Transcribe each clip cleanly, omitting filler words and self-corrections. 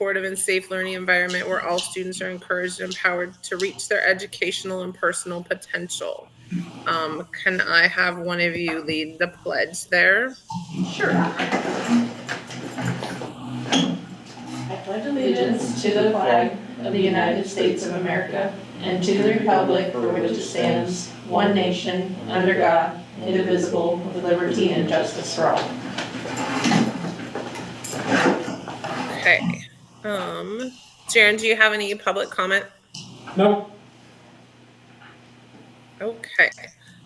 supportive and safe learning environment where all students are encouraged and empowered to reach their educational and personal potential. Can I have one of you lead the pledge there? Sure. I pledge allegiance to the flag of the United States of America and to the republic for which it stands, one nation, under God, indivisible, with liberty and justice for all. Okay. Jaren, do you have any public comment? No. Okay.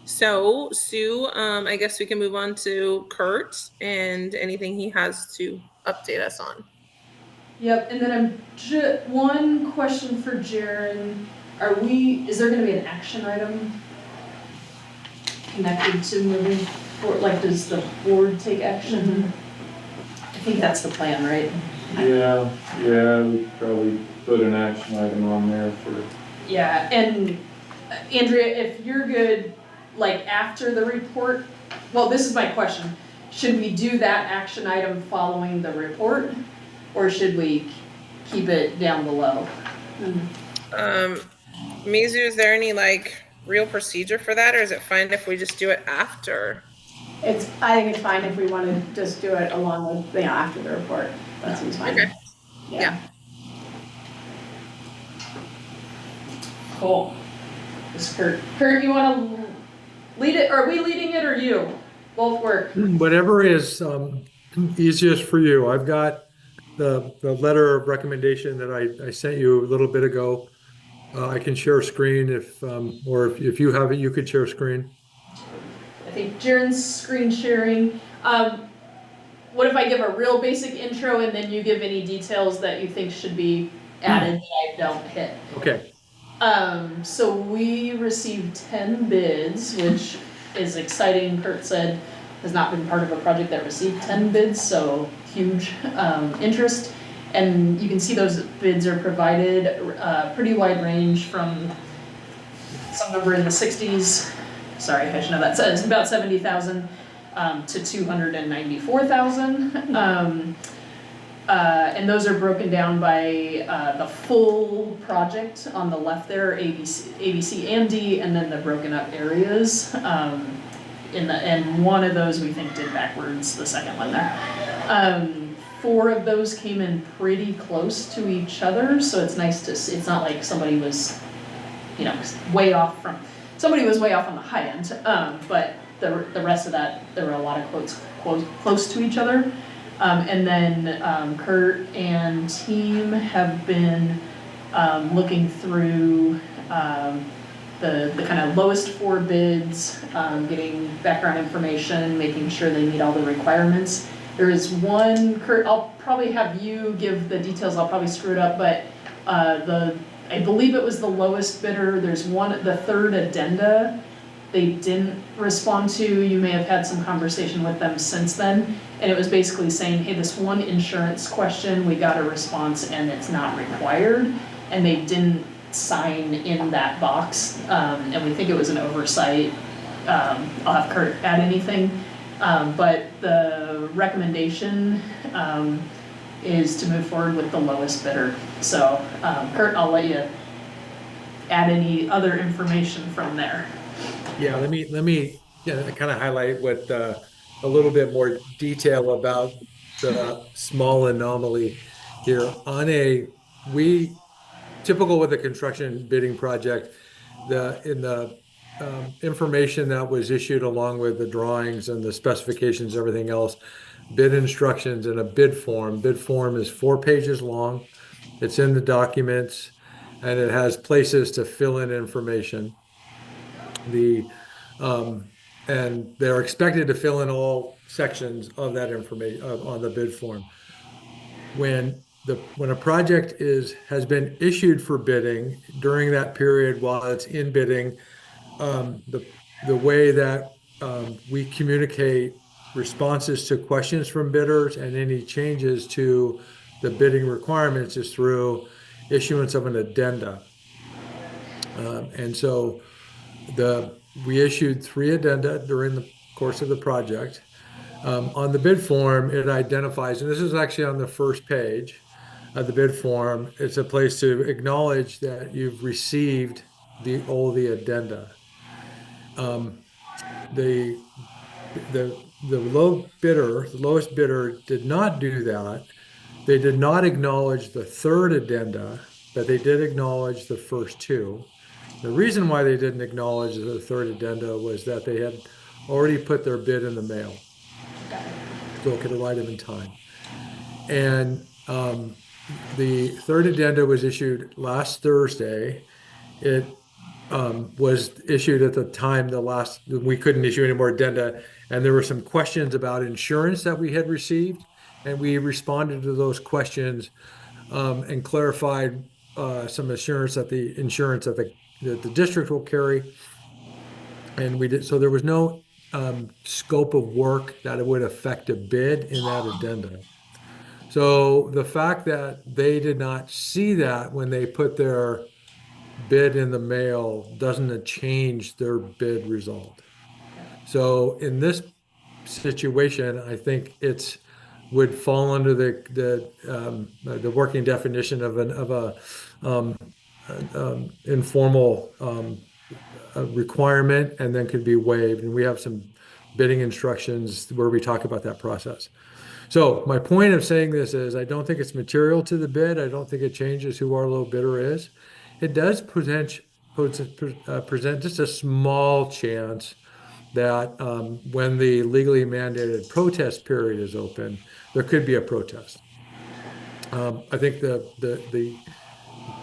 So, Sue, I guess we can move on to Kurt and anything he has to update us on. Yep, and then one question for Jaren. Is there gonna be an action item connected to moving forward? Like, does the board take action? I think that's the plan, right? Yeah, we probably put an action item on there for. Yeah, and Andrea, if you're good, like after the report, well, this is my question. Should we do that action item following the report? Or should we keep it down below? Mizu, is there any like real procedure for that, or is it fine if we just do it after? I think it's fine if we want to just do it along with, after the report. That seems fine. Okay. Yeah. Cool. Kurt, you want to lead it? Are we leading it or you? Both work. Whatever is easiest for you. I've got the letter of recommendation that I sent you a little bit ago. I can share a screen if you have it, you could share a screen. I think Jaren's screen sharing. What if I give a real basic intro and then you give any details that you think should be added that I don't hit? Okay. So we received 10 bids, which is exciting. Kurt said has not been part of a project that received 10 bids, so huge interest. And you can see those bids are provided pretty wide range from some number in the 60s. Sorry, I should know that. So it's about 70,000 to 294,000. And those are broken down by the full project on the left there, A, B, C, and D, and then the broken up areas. And one of those we think did backwards, the second one there. 4 of those came in pretty close to each other, so it's nice to see. It's not like somebody was, way off somebody was way off on the high end, but the rest of that, there were a lot of quotes close to each other. And then Kurt and team have been looking through the kind of lowest 4 bids, getting background information, making sure they meet all the requirements. There is one, Kurt, I'll probably have you give the details, I'll probably screw it up, but I believe it was the lowest bidder. There's the third addenda they didn't respond to. You may have had some conversation with them since then. And it was basically saying, hey, this one insurance question, we got a response and it's not required. And they didn't sign in that box. And we think it was an oversight. I'll have Kurt add anything. But the recommendation is to move forward with the lowest bidder. So Kurt, I'll let you add any other information from there. Yeah, let me kind of highlight what a little bit more detail about the small anomaly here. Typical with a construction bidding project, in the information that was issued along with the drawings and the specifications, everything else, bid instructions in a bid form. Bid form is 4 pages long. It's in the documents, and it has places to fill in information. And they're expected to fill in all sections of that information on the bid form. When a project has been issued for bidding, during that period while it's in bidding, the way that we communicate responses to questions from bidders and any changes to the bidding requirements is through issuance of an addenda. And so we issued 3 addenda during the course of the project. On the bid form, it identifies, and this is actually on the first page, the bid form. It's a place to acknowledge that you've received all the addenda. Um, the the lowest bidder did not do that. They did not acknowledge the third addenda, but they did acknowledge the first two. The reason why they didn't acknowledge the third addenda was that they had already put their bid in the mail, so it could arrive in time. And the third addenda was issued last Thursday. It was issued at the time we couldn't issue any more addenda, and there were some questions about insurance that we had received, and we responded to those questions and clarified some assurance that the insurance that the district will carry. And we did, so there was no scope of work that it would affect a bid in that addenda. So the fact that they did not see that when they put their bid in the mail doesn't change their bid result. So in this situation, I think it's would fall under the working definition of a informal requirement, and then could be waived. And we have some bidding instructions where we talk about that process. So my point of saying this is I don't think it's material to the bid. I don't think it changes who our low bidder is. It does present just a small chance that when the legally mandated protest period is open, there could be a protest. I think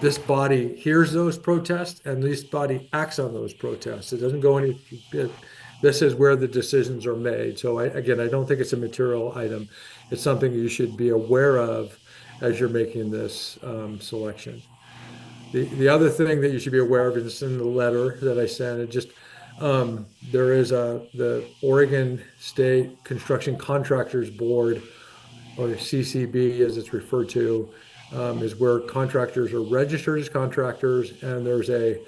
this body hears those protests, and this body acts on those protests. It doesn't go any. This is where the decisions are made. So I don't think it's a material item. It's something you should be aware of as you're making this selection. The other thing that you should be aware of is in the letter that I sent. There is the Oregon State Construction Contractors Board, or CCB as it's referred to, is where contractors are registered as contractors, and there's a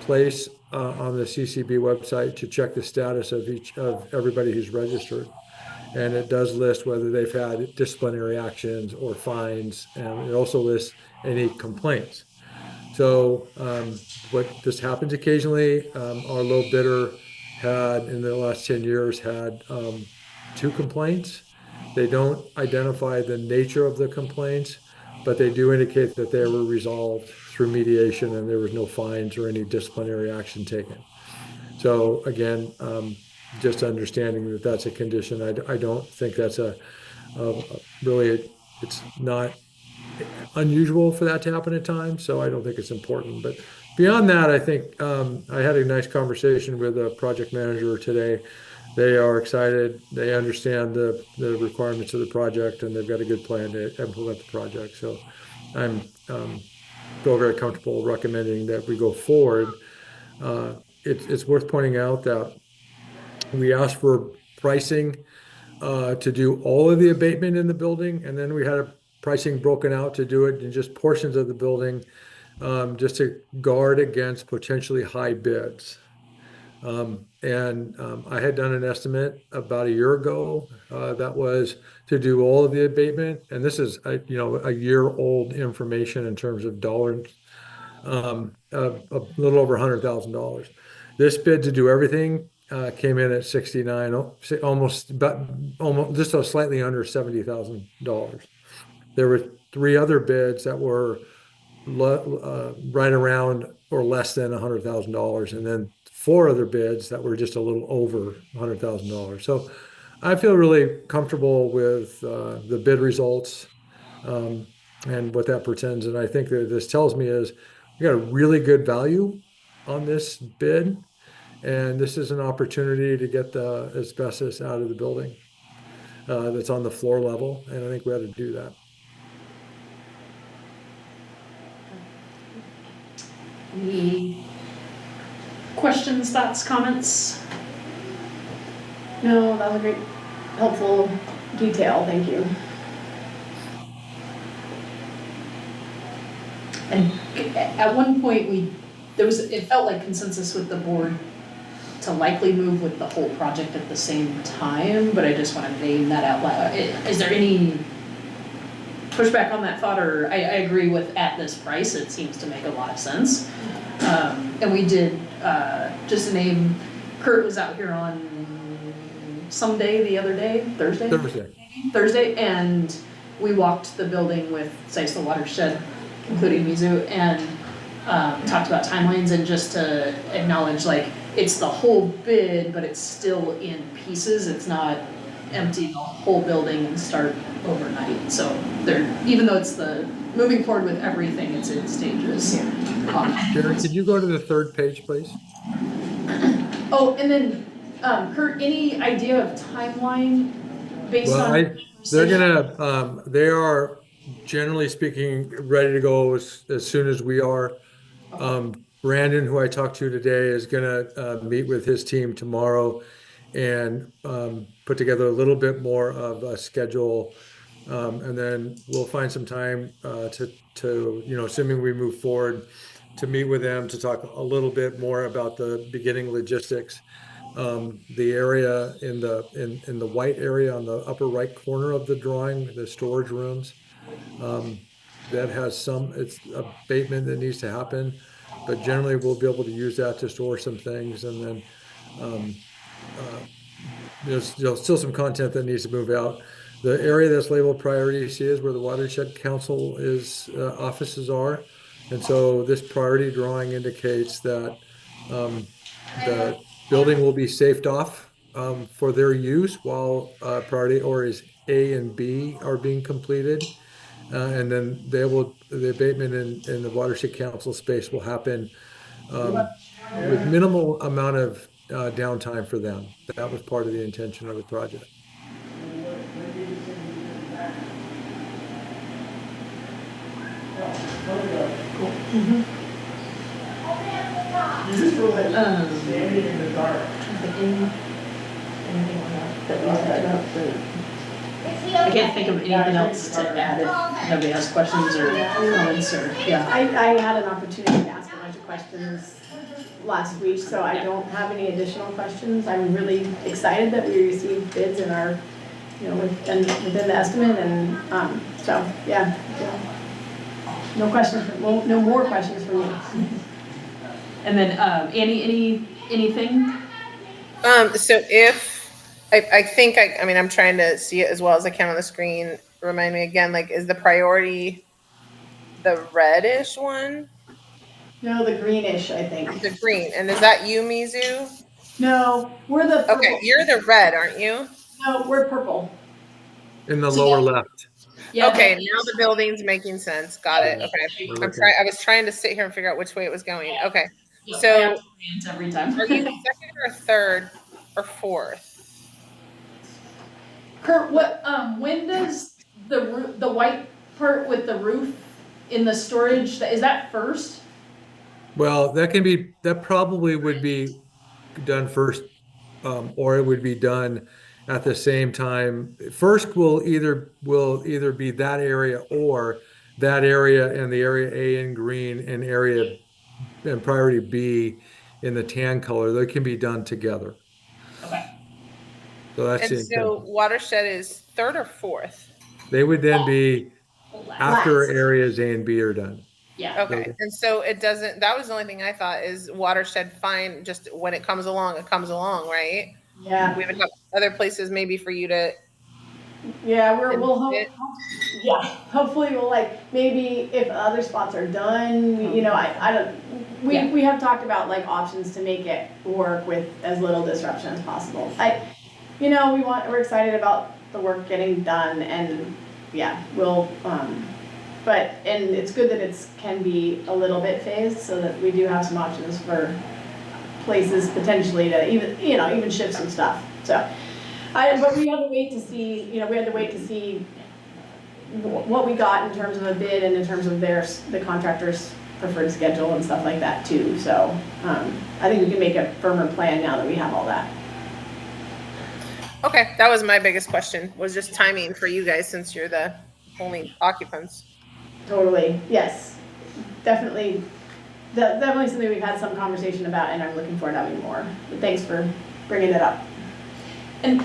place on the CCB website to check the status of everybody who's registered. And it does list whether they've had disciplinary actions or fines, and it also lists any complaints. So what this happens occasionally, our low bidder had in the last 10 years had 2 complaints. They don't identify the nature of the complaints, but they do indicate that they were resolved through mediation and there was no fines or any disciplinary action taken. So again, just understanding that that's a condition. I don't think that's really, it's not unusual for that to happen at times, so I don't think it's important. But beyond that, I think I had a nice conversation with a project manager today. They are excited. They understand the requirements of the project, and they've got a good plan to implement the project. So I'm feel very comfortable recommending that we go forward. It's worth pointing out that we asked for pricing to do all of the abatement in the building, and then we had a pricing broken out to do it in just portions of the building, just to guard against potentially high bids. I had done an estimate about a year ago that was to do all of the abatement, and this is a year old information in terms of dollars, a little over $100,000. This bid to do everything came in at 69, almost just slightly under $70,000. There were 3 other bids that were right around or less than $100,000, and then 4 other bids that were just a little over $100,000. So I feel really comfortable with the bid results and what that portends. And I think that this tells me is we got a really good value on this bid, and this is an opportunity to get the asbestos out of the building that's on the floor level, and I think we ought to do that. Any questions, thoughts, comments? No, that was a great, helpful detail, thank you. And at one point, it felt like consensus with the board to likely move with the whole project at the same time, but I just want to name that out loud. Is there any push back on that thought, or I agree with at this price, it seems to make a lot of sense. And we did, just to name, Kurt was out here on Thursday, and we walked the building with Sites the Watershed, including Mizu, and talked about timelines, and just to acknowledge, like, it's the whole bid, but it's still in pieces. It's not empty the whole building and start overnight. So even though it's moving forward with everything, it's in stages. Jerry, could you go to the third page, please? Oh, and then, Kurt, any idea of timeline based Well, on? they are generally speaking ready to go as soon as we are. Brandon, who I talked to today, is gonna meet with his team tomorrow and put together a little bit more of a schedule. And then we'll find some time to assuming we move forward, to meet with them to talk a little bit more about the beginning logistics. The area in the white area on the upper right corner of the drawing, the storage rooms, that has it's abatement that needs to happen, but generally we'll be able to use that to store some things, and then there's still some content that needs to move out. The area that's labeled priority C is where the Watershed Council offices are, and so this priority drawing indicates that the building will be safed off for their use while priority areas A and B are being completed. And then the abatement in the Watershed Council space will happen with minimal amount of downtime for them. That was part of the intention of the project. I can't think of anything else to add if nobody has questions or comments or, yeah. I had an opportunity to ask a bunch of questions last week, so I don't have any additional questions. I'm really excited that we received bids in our, within the estimate, and so, yeah. No questions, no more questions from me. And then, Annie, anything? So I think I'm trying to see it as well as I can on the screen. Remind me again, like, is the priority the reddish one? No, the greenish, I think. The green. And is that you, Mizu? No, we're the purple. Okay, you're the red, aren't you? No, we're purple. In the lower left. Yeah. Okay, now the building's making sense. Got it. Okay. I was trying to sit here and figure out which way it was going. Okay. Yeah, So I have to rant every time. are you second or third or fourth? Kurt, when does the white part with the roof in the storage, is that first? Well, that probably would be done first, or it would be done at the same time. First will either be that area or that area and the area A in green and priority B in the tan color. They can be done together. Okay. So that's the And so intent. Watershed is third or fourth? They would then be after Last. areas A and B are done. Yeah. Okay. And so that was the only thing I thought is Watershed fine, just when it comes along, right? Yeah. We would have other places maybe for you to. Yeah, we'll hope. Yeah, hopefully we'll maybe if other spots are done, I don't. We have talked about options to make it work with as little disruption as possible. We're excited about the work getting done, and we'll and it's good that it can be a little bit phased so that we do have some options for places potentially to even shift some stuff. So, but we had to wait to see, what we got in terms of a bid and in terms of the contractor's preferred schedule and stuff like that too. So, I think we can make a firmer plan now that we have all that. Okay, that was my biggest question, was just timing for you guys since you're the only occupants. Totally, yes, definitely something we've had some conversation about, and I'm looking forward to having more. But thanks for bringing it up. And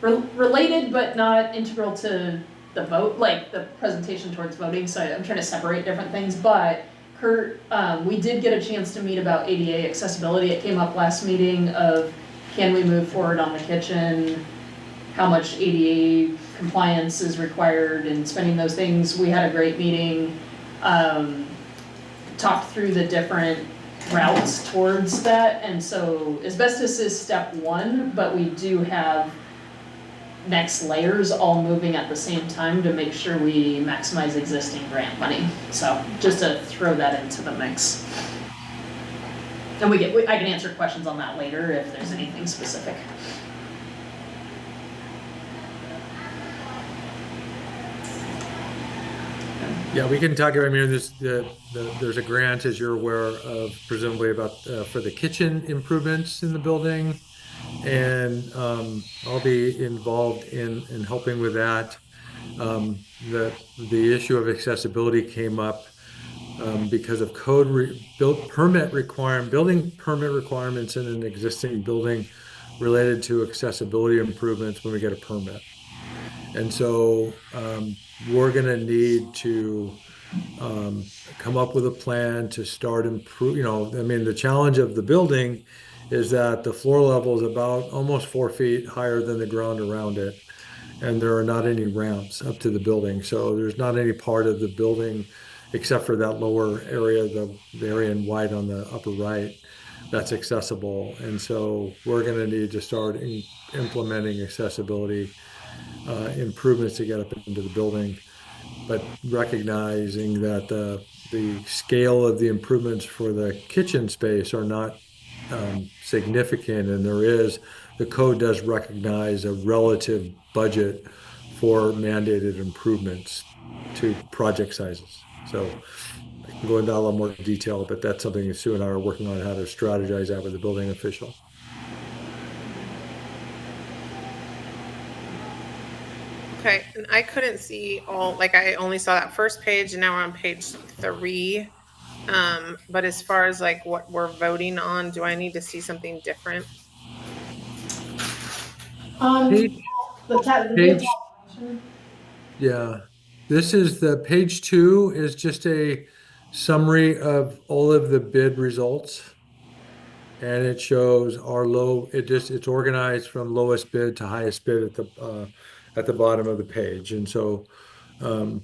related but not integral to the vote, like the presentation towards voting, so I'm trying to separate different things, but Kurt, we did get a chance to meet about ADA accessibility. It came up last meeting of, can we move forward on the kitchen? How much ADA compliance is required in spending those things? We had a great meeting, talked through the different routes towards that, and so asbestos is step one, but we do have next layers all moving at the same time to make sure we maximize existing grant money. So just to throw that into the mix. And I can answer questions on that later if there's anything specific. Yeah, we can talk about, I mean, there's a grant, as you're aware of, presumably about, for the kitchen improvements in the building. And I'll be involved in helping with that. The issue of accessibility came up because of building permit requirements in an existing building related to accessibility improvements when we get a permit. And so we're going to need to come up with a plan to start improve. I mean, the challenge of the building is that the floor level is about almost 4 feet higher than the ground around it. And there are not any ramps up to the building. So there's not any part of the building except for that lower area, the area in white on the upper right, that's accessible. And so we're going to need to start implementing accessibility improvements to get up into the building, but recognizing that the scale of the improvements for the kitchen space are not significant, and the code does recognize a relative budget for mandated improvements to project sizes. So I can go into a lot more detail, but that's something Sue and I are working on, how to strategize that with the building official. Okay, and I couldn't see I only saw that first page, and now we're on page 3. But as far as like what we're voting on, do I need to see something different? Page, The page, yeah, this is the page 2 is just a summary of all of the bid results. And it shows it's organized from lowest bid to highest bid at the bottom of the page. And so the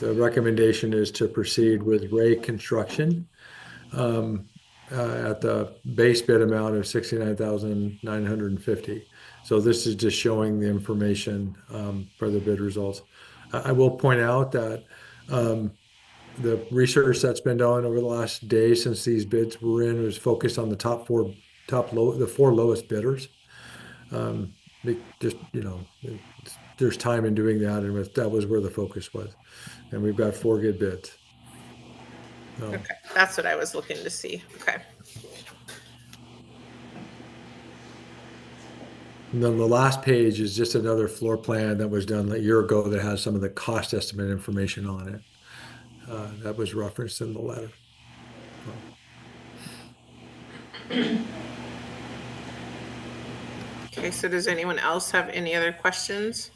recommendation is to proceed with Ray Construction at the base bid amount of $69,950. So this is just showing the information for the bid results. I will point out that the research that's been done over the last day since these bids were in was focused on the the 4 lowest bidders. There's time in doing that, and that was where the focus was. And we've got 4 good bids. Okay, that's what I was looking to see. Okay. And then the last page is just another floor plan that was done a year ago that has some of the cost estimate information on it. That was referenced in the letter. Okay, so does anyone else have any other questions?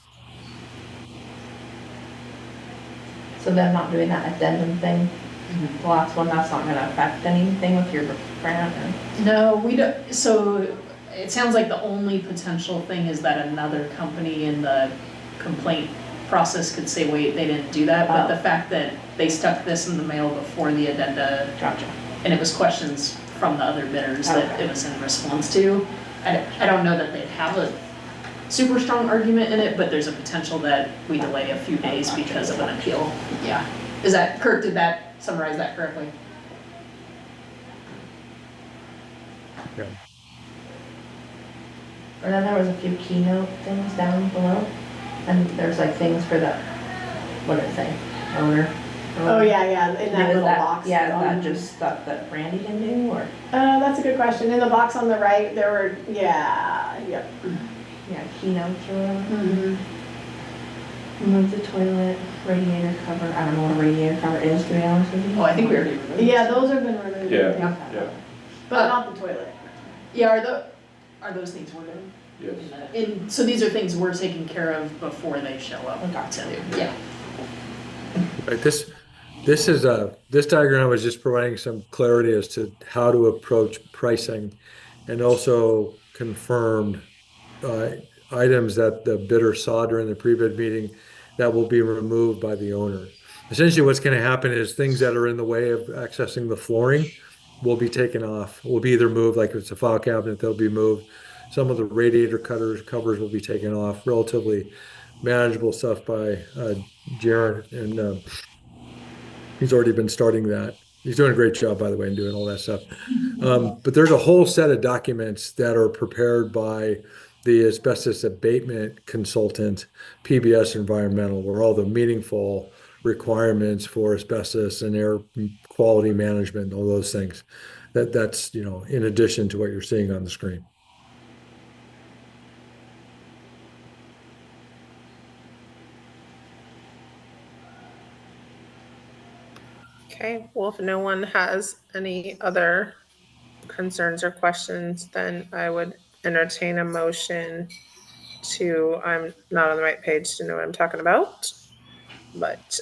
So them not doing that addendum thing, the last one, that's not gonna affect anything with your grant or? No, we don't, so it sounds like the only potential thing is that another company in the complaint process could say, wait, they didn't do that, but the fact that they stuck this in the mail before the addenda. Gotcha. And it was questions from the other bidders that it was in response to. I don't know that they'd have a super strong argument in it, but there's a potential that we delay a few days because of an appeal. Yeah. Kurt, did that summarize that correctly? Yeah. And then there was a few keynote things down below, and there's like things for the, what did it say, owner? Oh, yeah, in that little box. Yeah, is that just stuff that Randy can do, or? That's a good question. In the box on the right, there were, yep. Yeah, keynotes or whatever. Mm-hmm. Remove the toilet, radiator cover, I don't know what a radiator cover is, to be honest with you. Oh, I think we already removed it. Yeah, those have been removed. Yeah. But not the toilet. Yeah, are those things worded? Yes. So these are things we're taking care of before they show up. Yeah. Right, this diagram was just providing some clarity as to how to approach pricing and also confirmed uh, items that the bidder saw during the pre-bid meeting that will be removed by the owner. Essentially, what's going to happen is things that are in the way of accessing the flooring will be taken off, will be either moved, like if it's a file cabinet, they'll be moved. Some of the radiator covers will be taken off, relatively manageable stuff by Jared, and he's already been starting that. He's doing a great job, by the way, in doing all that stuff. But there's a whole set of documents that are prepared by the asbestos abatement consultant, PBS Environmental, where all the meaningful requirements for asbestos and air quality management, all those things. That's, in addition to what you're seeing on the screen. Okay, well, if no one has any other concerns or questions, then I would entertain a motion to, I'm not on the right page to know what I'm talking about, but,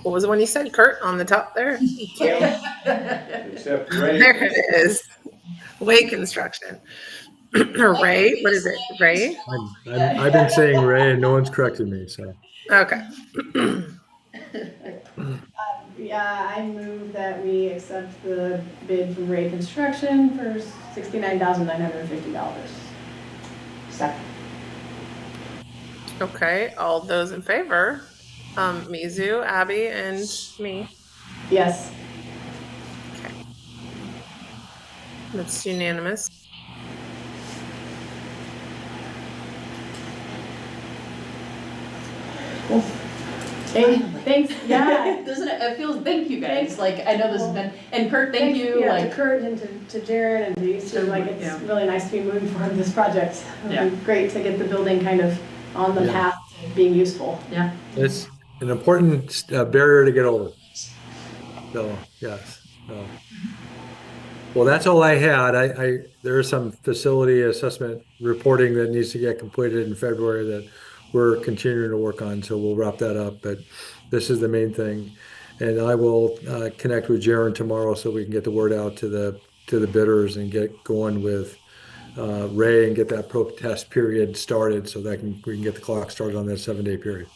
what was the one you said, Kurt, on the top there? Thank you. Except Ray. There it is. Way construction. Or Ray, what is it, Ray? I've been saying Ray and no one's corrected me, so. Okay. Yeah, I move that we accept the bid from Ray Construction for $69,950. Second. Okay, all those in favor? Mizu, Abby, and me. Yes. That's unanimous. Cool. Thanks, yeah. Doesn't it feels, thank you guys, like, I know this has been, and Kurt, thank you, Yeah, like. to Kurt and to Jared and to you two, like, it's Yeah. really nice to be moving forward with this project. Yeah. It'd be great to get the building kind of on the Yeah. path to being useful. Yeah. It's an important barrier to get over. So, yes. So. Well, that's all I had. There is some facility assessment reporting that needs to get completed in February that we're continuing to work on, so we'll wrap that up. But this is the main thing. And I will connect with Jaron tomorrow so we can get the word out to the bidders and get going with Ray and get that protest period started so that we can get the clock started on that 7-day period.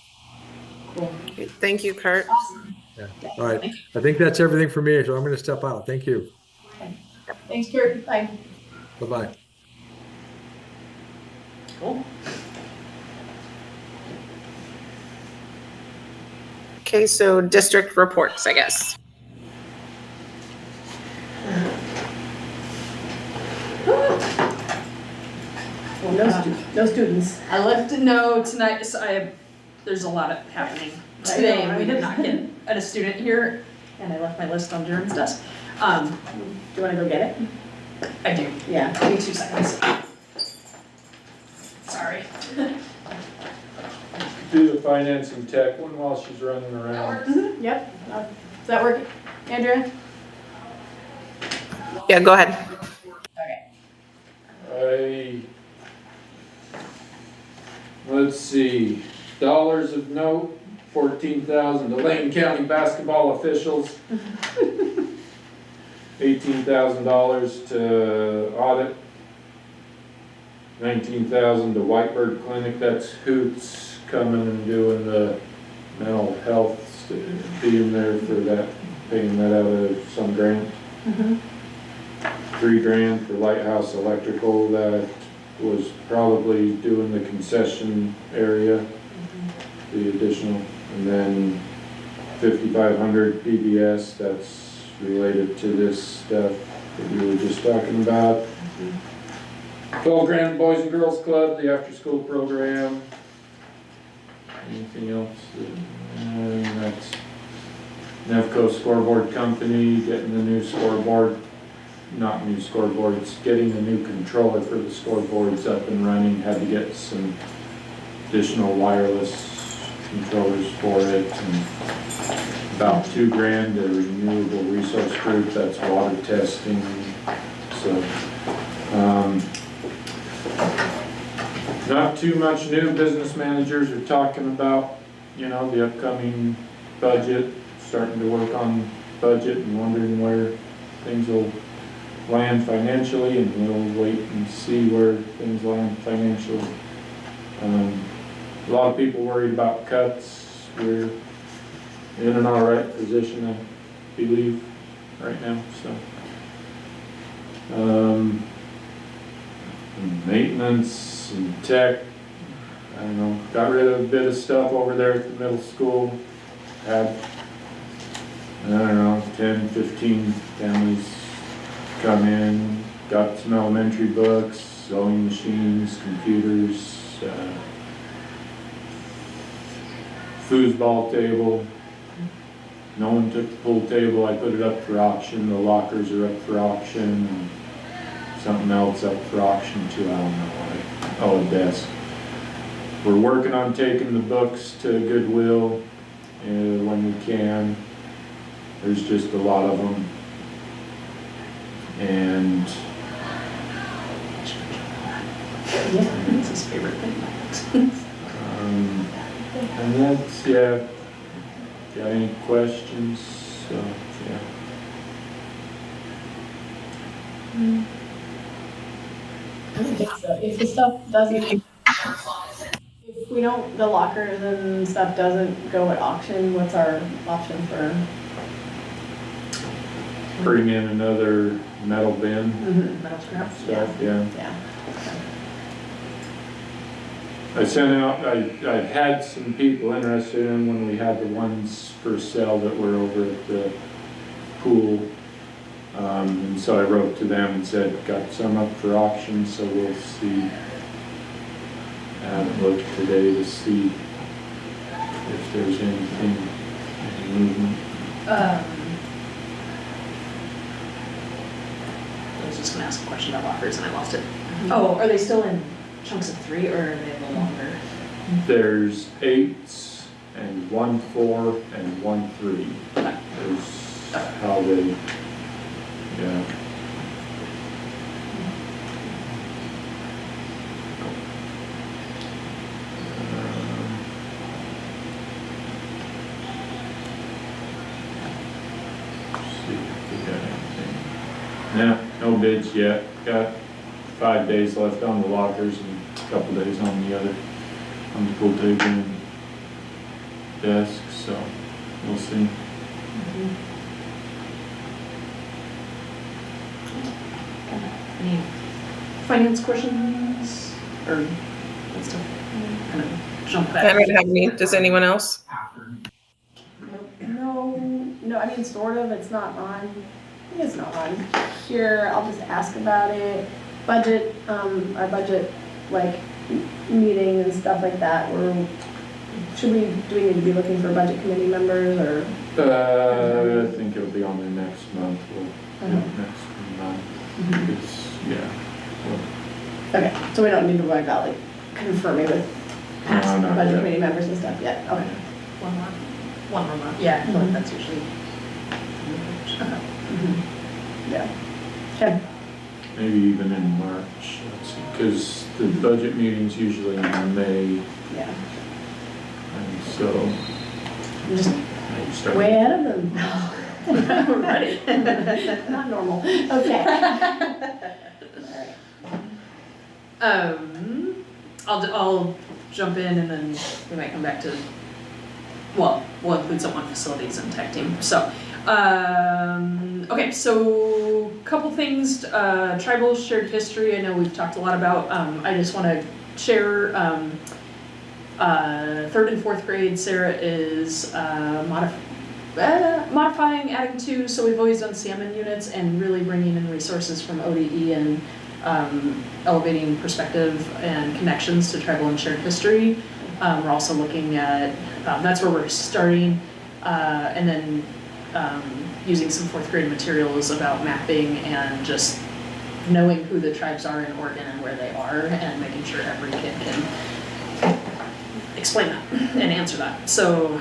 Cool. Thank you, Kurt. Yeah. All right. I think that's everything for me, so I'm going to step out. Thank you. Thanks, Kurt. Bye. Bye-bye. Cool. Okay, so district reports, I guess. Well, no students. I left a note tonight, so there's a lot happening today, and we did not get a student here, and I left my list on Jaren's desk. Do you want to go get it? I do. Yeah. Give me 2 seconds. Sorry. Do the finance and tech one while she's running around. Mm-hmm. Yep. Does that work, Andrea? Yeah, go ahead. Let's see, dollars of note, 14,000 to Lane County basketball officials. $18,000 to audit. 19,000 to Whitebird Clinic, that's Hoots coming and doing the mental health, being there for that, paying that out of some grant. Mm-hmm. $3,000 for Lighthouse Electrical, that was probably doing the concession area, the additional, and then 5,500 PBS, that's related to this stuff that we were just talking about. 12 grand Boys and Girls Club, the after school program. Anything else? And that's Nevco Scoreboard Company, getting the new scoreboard, not new scoreboards, getting the new controller for the scoreboards up and running. Had to get some additional wireless controllers for it. And about $2,000 to renewable resource group, that's water testing. So Um, Not too much new. Business managers are talking about, the upcoming budget, starting to work on budget and wondering where things will land financially, and we'll wait and see where things land financially. A lot of people worried about cuts. We're in an all right position, I believe, right now, so. Maintenance and tech, I don't know, got rid of a bit of stuff over there at the middle school. Had, I don't know, 10, 15 families come in, got some elementary books, sewing machines, computers, foosball table. No one took the pool table. I put it up for auction. The lockers are up for auction. And something else up for auction too. I don't know what. Oh, a desk. We're working on taking the books to Goodwill when we can. There's just a lot of them. And Yeah, it's his favorite thing. and that's, yeah. Got any questions? So, yeah. I don't think so. If the stuff doesn't, if we don't, the lockers and stuff doesn't go at auction, what's our option for? Bring in another metal bin Metal scrap. stuff, yeah. Yeah. I sent out, I had some people interested in when we had the ones for sale that were over at the pool. And so I wrote to them and said, got some up for auction, so we'll see. I haven't looked today to see if there's anything, any movement. I was just gonna ask a question about lockers and I lost it. Oh, are they still in chunks of 3 or are they no longer? There's 8s and 1 4 and 1 3. Is how they, yeah. See if we got anything. No bids yet. Got 5 days left on the lockers and a couple days on the other, on the pool table and desk, so we'll see. Any finance questions or that stuff? Kind of jump I back. don't have any. Does anyone else? No, I mean, sort of, it's not on, it's not on here, I'll just ask about it. Budget, our budget, like, meeting and stuff like that, do we need to be looking for budget committee members, or? I think it'll be on the next month, next month, Okay, so we don't need to worry about, like, confirming with past No, not budget yet. committee members and stuff yet, okay. One more month. Yeah, I feel like that's usually. Yeah. Okay. maybe even in March, because the budget meeting's usually in May, Yeah, and so I'm just maybe start. way ahead of them. Right. Not normal, okay. I'll jump in and then we might come back to, well, we'll include some on facilities and tech team. So, okay, so couple things, tribal shared history, I know we've talked a lot about. I just want to share, 3rd and 4th grade, Sarah is modifying, adding to, so we've always done salmon units and really bringing in resources from ODE and elevating perspective and connections to tribal and shared history. We're also looking at, that's where we're starting, and then using some 4th grade materials about mapping and just knowing who the tribes are in Oregon and where they are and making sure every kid can explain that and answer that. So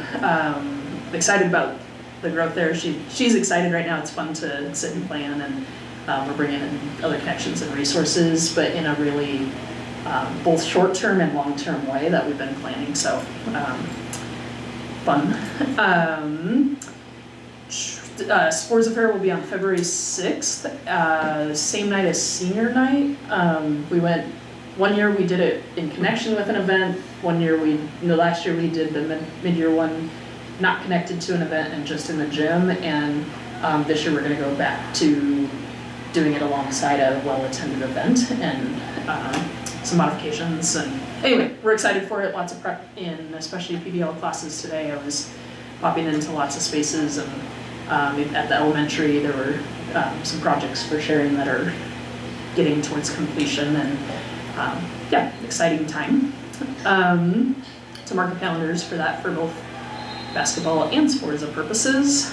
excited about the growth there. She's excited right now. It's fun to sit and plan, and We're bringing in other connections and resources, but in a really both short-term and long-term way that we've been planning, so fun. Sports Affair will be on February 6th, same night as senior night. We went, one year we did it in connection with an event, one year last year we did the mid-year one not connected to an event and just in the gym, and this year we're gonna go back to doing it alongside a well-attended event and some modifications, and anyway, we're excited for it, lots of prep in especially PBL classes today. I was popping into lots of spaces, and at the elementary there were some projects for sharing that are getting towards completion, and yeah, exciting time. To mark the calendars for that for both basketball and Sporza purposes.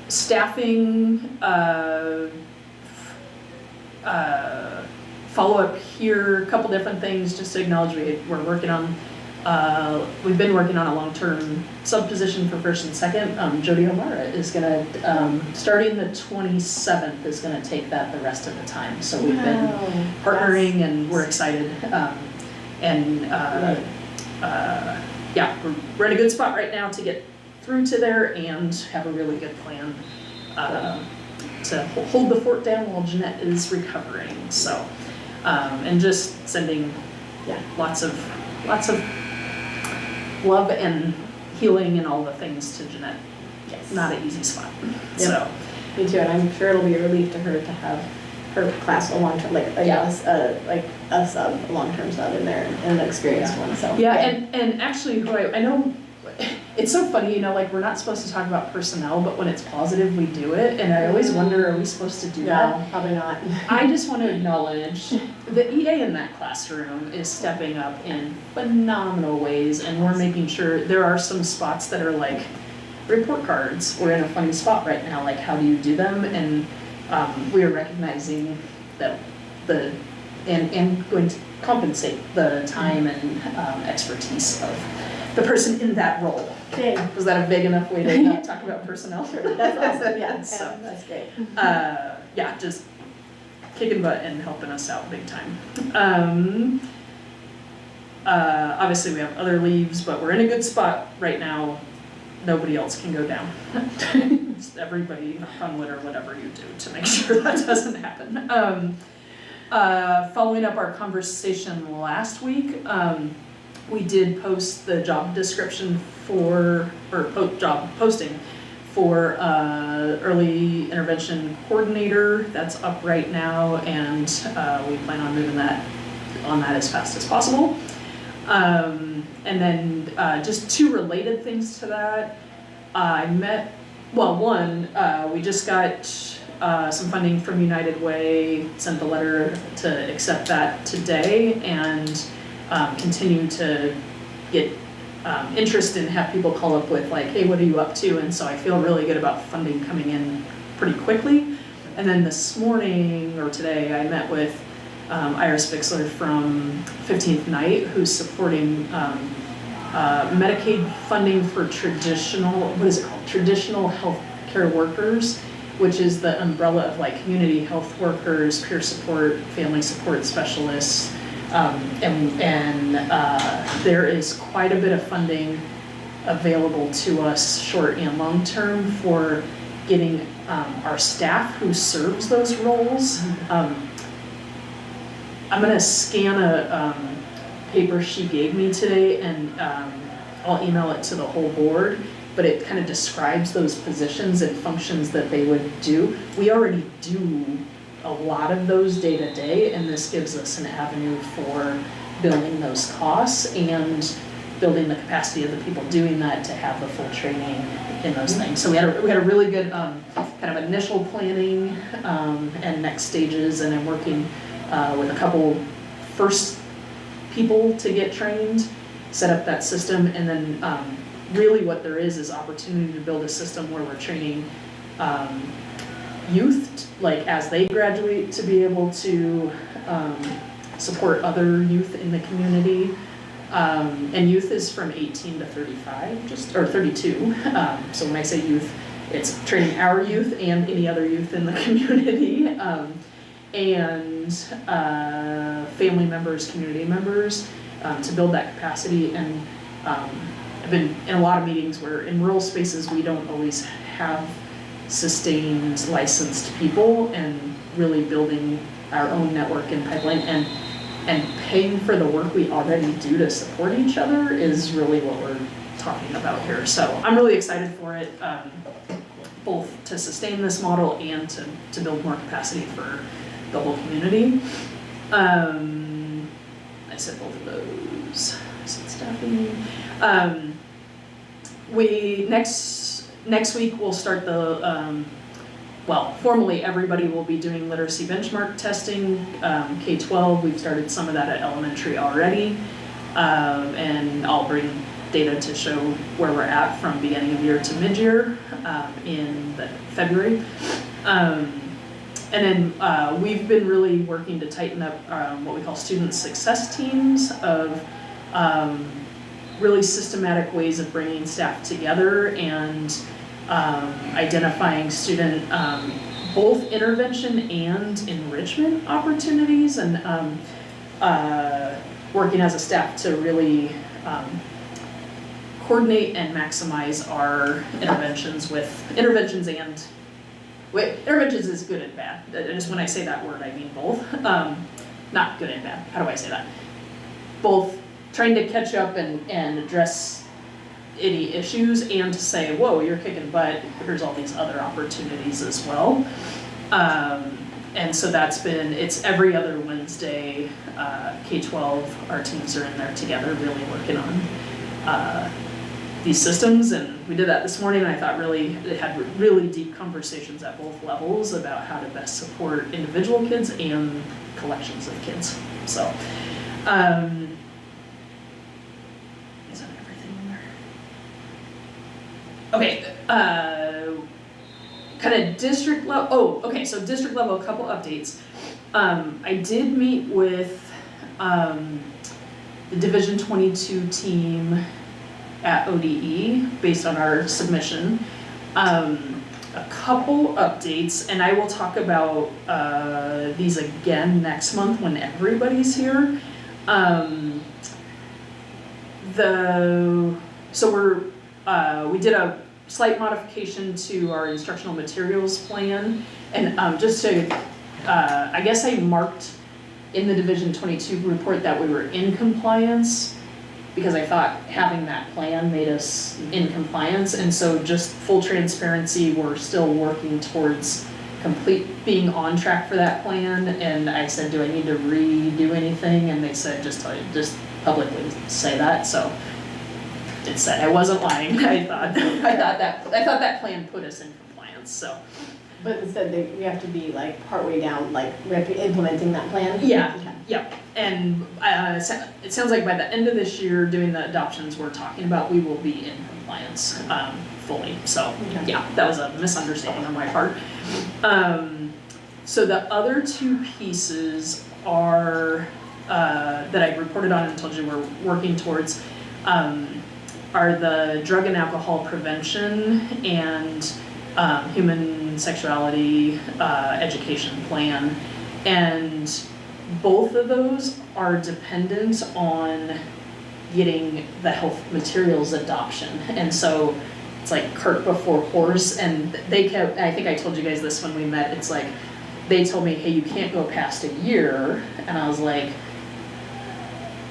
Staffing, follow up here, a couple different things just to acknowledge we're working on. We've been working on a long-term sub position for first and second. Jody O'Mara is gonna, starting the 27th, is gonna take that the rest of the time. So we've been partnering, and we're excited. Yeah, we're in a good spot right now to get through to there and have a really good plan to hold the fort down while Jeanette is recovering. So, and just sending lots of love and healing and all the things to Jeanette. Yes. Not an easy spot. Yep. So. Me too, and I'm sure it'll be a relief to her to have her class a long-term, like a sub, a long-term sub in there, and an experienced one, so. Yeah, and actually who I know, it's so funny, you know, like we're not supposed to talk about personnel, but when it's positive, we do it, and I always wonder, are we supposed to do that? No, probably not. I just want to acknowledge the EA in that classroom is stepping up in phenomenal ways, and we're making sure there are some spots that are like report cards. We're in a funny spot right now, like how do you do them? And we are recognizing that and going to compensate the time and expertise of the person in that role. Okay. Was that a big enough way to not talk about personnel? That's awesome, yeah, So, that's great. yeah, just kicking butt and helping us out big time. Obviously we have other leaves, but we're in a good spot right now. Nobody else can go down. Just everybody knock on wood or whatever you do to make sure that doesn't happen. Following up our conversation last week, we did post the job description job posting for early intervention coordinator. That's up right now, and we plan on moving on that as fast as possible. And then just two related things to that. We just got some funding from United Way, sent the letter to accept that today, and continue to get interest and have people call up with like, hey, what are you up to? And so I feel really good about funding coming in pretty quickly. And then this morning or today, I met with Iris Bixler from 15th Night, who's supporting Medicaid funding for traditional healthcare workers, which is the umbrella of like community health workers, peer support, family support specialists, and there is quite a bit of funding available to us short and long term for getting our staff who serves those roles. I'm gonna scan a paper she gave me today, and I'll email it to the whole board, but it kind of describes those positions and functions that they would do. We already do a lot of those day to day, and this gives us an avenue for building those costs and building the capacity of the people doing that to have the full training in those things. So we had a really good kind of initial planning and next stages, and I'm working with a couple first people to get trained, set up that system, and then really what there is opportunity to build a system where we're training youth, like as they graduate, to be able to support other youth in the community. And youth is from 18 to 35, or 32. So when I say youth, it's training our youth and any other youth in the community, and family members, community members, to build that capacity. And I've been in a lot of meetings where in rural spaces we don't always have sustained licensed people, and really building our own network and pipeline and paying for the work we already do to support each other is really what we're talking about here. So I'm really excited for it, both to sustain this model and to build more capacity for the whole community. I said both of those. I said staffing. We next week we'll start the well, formally everybody will be doing literacy benchmark testing. K-12, we've started some of that at elementary already, and I'll bring data to show where we're at from beginning of year to mid-year in February. And then we've been really working to tighten up what we call student success teams of really systematic ways of bringing staff together and identifying student both intervention and enrichment opportunities, and working as a staff to really coordinate and maximize our interventions and interventions is good and bad. Just when I say that word, I mean both. Not good and bad. How do I say that? Both trying to catch up and address any issues, and to say, whoa, you're kicking butt, here's all these other opportunities as well. And so it's every other Wednesday, K-12, our teams are in there together really working on these systems. And we did that this morning, and I thought it had really deep conversations at both levels about how to best support individual kids and collections of kids. So, is that everything in there? Okay, kind of district level, so district level, a couple updates. I did meet with the Division 22 team at ODE based on our submission. A couple updates, and I will talk about these again next month when everybody's here. We did a slight modification to our instructional materials plan, and just to, I guess I marked in the Division 22 report that we were in compliance, because I thought having that plan made us in compliance. And so just full transparency, we're still working towards being on track for that plan. And I said, do I need to redo anything? And they said, just publicly say that. So it said I wasn't lying. I thought that plan put us in compliance. So. But instead, we have to be like partway down, like we have to be implementing that plan? Yeah, okay. Yep. And it sounds like by the end of this year, doing the adoptions we're talking about, we will be in compliance fully. So yeah, that was a misunderstanding on my part. So the other two pieces are, that I reported on and told you we're working towards, are the drug and alcohol prevention and human sexuality education plan. And both of those are dependent on getting the health materials adoption. And so it's like cart before horse, and I think I told you guys this when we met, it's like, they told me, hey, you can't go past a year. And I was like,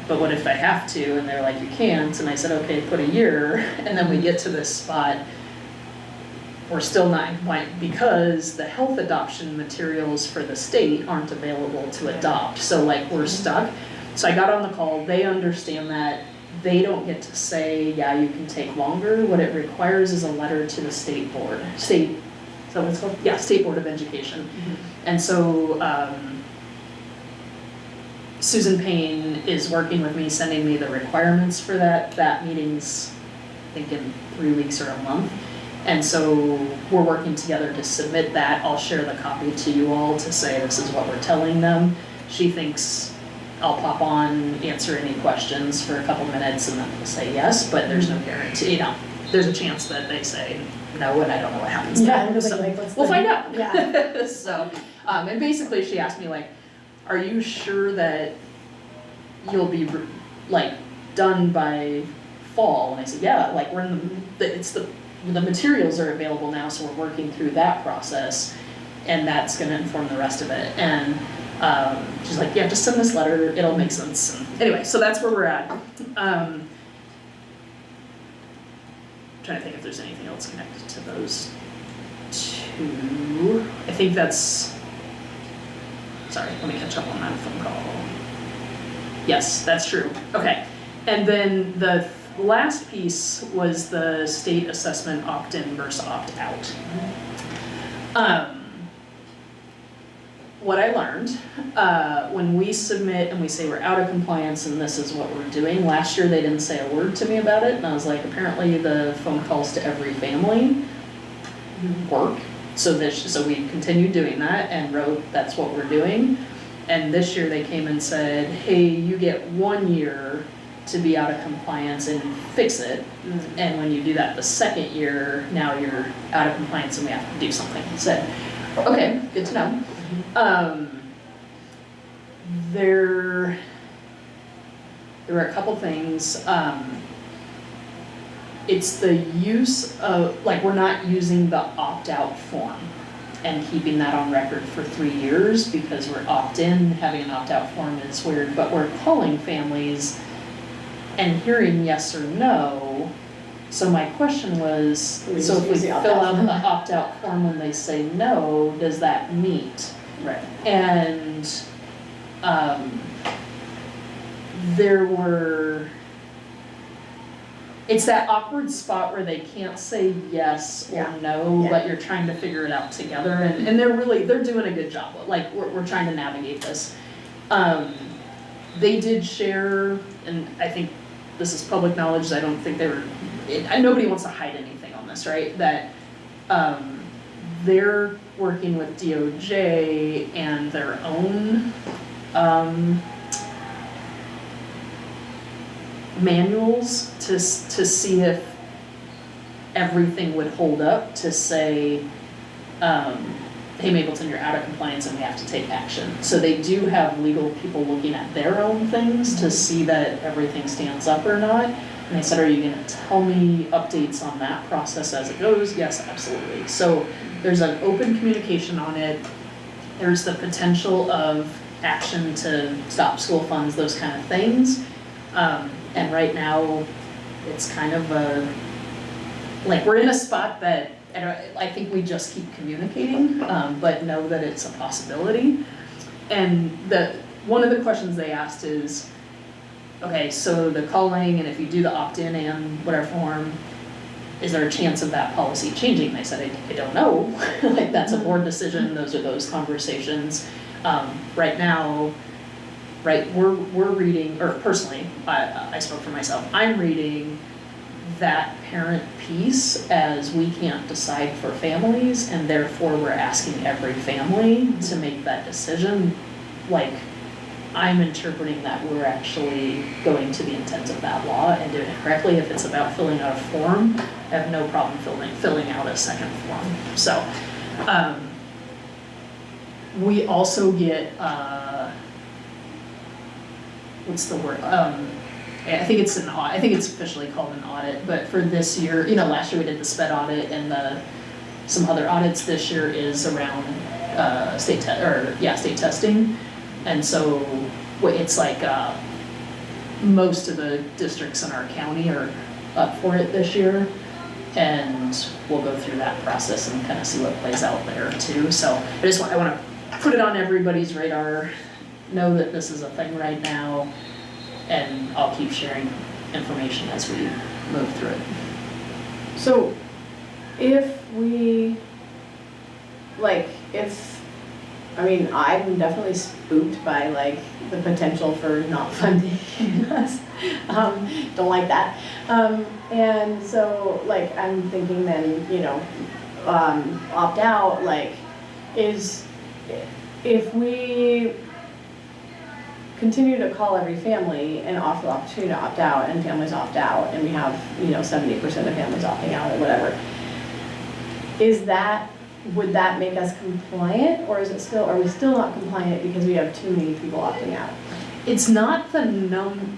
but what if I have to? And they're like, you can't. And I said, okay, put a year. And then we get to this spot, we're still not in compliance because the health adoption materials for the state aren't available to adopt. So like we're stuck. So I got on the call, they understand that. They don't get to say, yeah, you can take longer. What it requires is a letter to the state board. State Board of Education. Mm-hmm. And so Susan Payne is working with me, sending me the requirements for that. That meeting's, I think, in 3 weeks or a month. And so we're working together to submit that. I'll share the copy to you all to say this is what we're telling them. She thinks I'll pop on, answer any questions for a couple minutes, and then we'll say yes, but there's no guarantee. there's a chance that they say no, and I don't know what happens. Yeah, then. and So like, what's we'll the- find out. Yeah. So, and basically she asked me like, are you sure that you'll be like done by fall? And I said, yeah, like we're in the materials are available now, so we're working through that process, and that's gonna inform the rest of it. And she's like, yeah, just send this letter, it'll make sense. And anyway, so that's where we're at. Trying to think if there's anything else connected to those two. I think that's, sorry, let me catch up on that phone call. Yes, that's true. Okay. And then the last piece was the state assessment opt-in versus opt-out. What I learned, when we submit and we say we're out of compliance and this is what we're doing, last year they didn't say a word to me about it, and I was like, apparently the phone calls to every family work. So we continued doing that and wrote, that's what we're doing. And this year they came and said, hey, you get 1 year to be out of compliance and fix it. And when you do that the second year, now you're out of compliance and we have to do something. I said, okay, good to know. There were a couple things. It's the use of, like, we're not using the opt-out form and keeping that on record for 3 years because we're opt-in. Having an opt-out form is weird, but we're calling families and hearing yes or no. So my question was, so if we fill out the opt-out form when they say no, does that meet? Right. And it's that awkward spot where they can't say yes or no, but you're trying to figure it out together, and they're doing a good job. Like, we're trying to navigate this. They did share, and I think this is public knowledge, I don't think nobody wants to hide anything on this, right? That they're working with DOJ and their own manuals to see if everything would hold up to say, hey Mapleton, you're out of compliance and we have to take action. So they do have legal people looking at their own things to see that everything stands up or not. And they said, are you gonna tell me updates on that process as it goes? Yes, absolutely. So there's an open communication on it. There's the potential of action to stop school funds, those kind of things. And right now, it's kind of like we're in a spot that I think we just keep communicating, but know that it's a possibility. And one of the questions they asked is, okay, so the calling, and if you do the opt-in and whatever form, is there a chance of that policy changing? And I said, I don't know. Like, that's a board decision. Those are those conversations. Right now, we're reading, or personally, I spoke for myself, I'm reading that parent piece as we can't decide for families, and therefore we're asking every family to make that decision. Like, I'm interpreting that we're actually going to the intent of that law and doing it correctly. If it's about filling out a form, I have no problem filling out a second form. So, we also get, what's the word? I think it's officially called an audit, but for this year, last year we did the SPED audit and some other audits. This year is around state testing. And so it's like most of the districts in our county are up for it this year, and we'll go through that process and kind of see what plays out there too. So I want to put it on everybody's radar, know that this is a thing right now, and I'll keep sharing information as we move through it. So if we, I'm definitely spooked by the potential for not funding us. Don't like that. And so I'm thinking then, opt out, if we continue to call every family and offer the opportunity to opt out, and families opt out, and we have, 70% of families opting out or whatever. Would that make us compliant, or are we still not compliant because we have too many people opting out? It's not the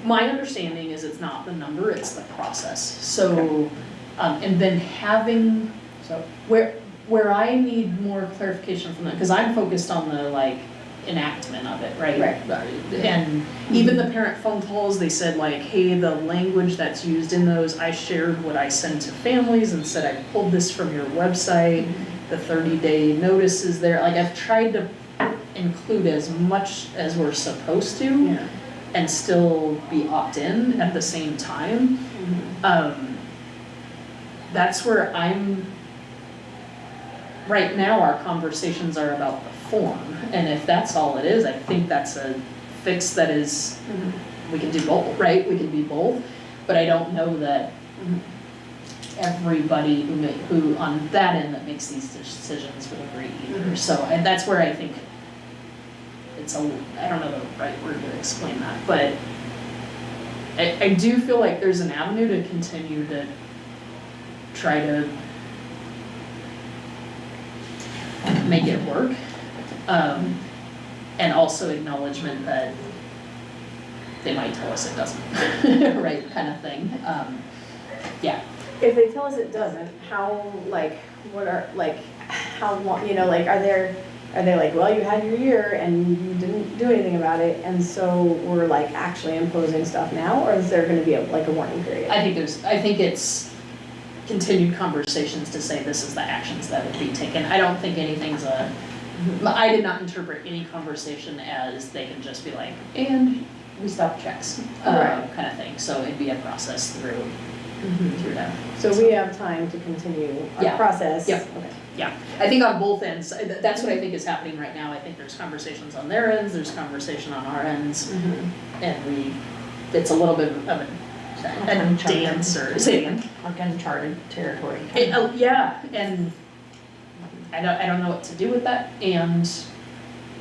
my understanding is it's not the number, it's the process. So, and then having, So, where I need more clarification from them, because I'm focused on the enactment of it, right? Right. And even the parent phone calls, they said hey, the language that's used in those, I shared what I send to families and said I pulled this from your website, the 30-day notice is there. I've tried to include as much as we're supposed to yeah. and still be opt-in at the same time. That's where right now our conversations are about the form, and if that's all it is, I think that's a fix that is, we can do both, right? We can be both, but I don't know that everybody who on that end that makes these decisions would agree either. So, and that's where I think I don't know the right word to explain that, but I do feel like there's an avenue to continue to try to make it work, and also acknowledgement that they might tell us it doesn't, right, kind of thing. Yeah. If they tell us it doesn't, how long, are they well, you had your year and you didn't do anything about it, and so we're actually imposing stuff now, or is there gonna be a warning period? I think it's continued conversations to say this is the actions that would be taken. I don't think anything's I did not interpret any conversation as they can just be and we stop checks, Right. kind of thing. So it'd be a process through that. So we have time to continue our Yeah. process? Yeah. Okay. Yeah, I think on both ends, that's what I think is happening right now. I think there's conversations on their ends, there's conversation on our ends, and it's a little bit of a dance or, say again? Uncharted territory. Yeah, and I don't know what to do with that, and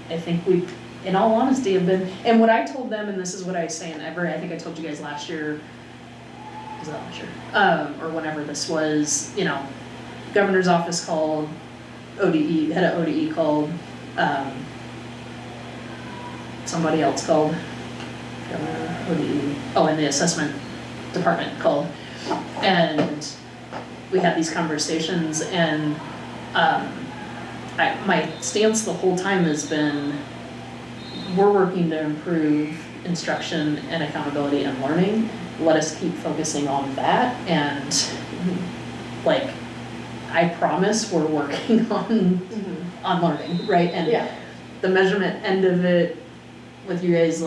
I think we, in all honesty, have been, and what I told them, and this is what I say in I think I told you guys last year, was that last year? Or whenever this was, governor's office called, ODE, head of ODE called, somebody else called, ODE, and the assessment department called, and we had these conversations, and my stance the whole time has been, we're working to improve instruction and accountability and learning. Let us keep focusing on that, and I promise we're working on learning, right? And the measurement end of it with you guys,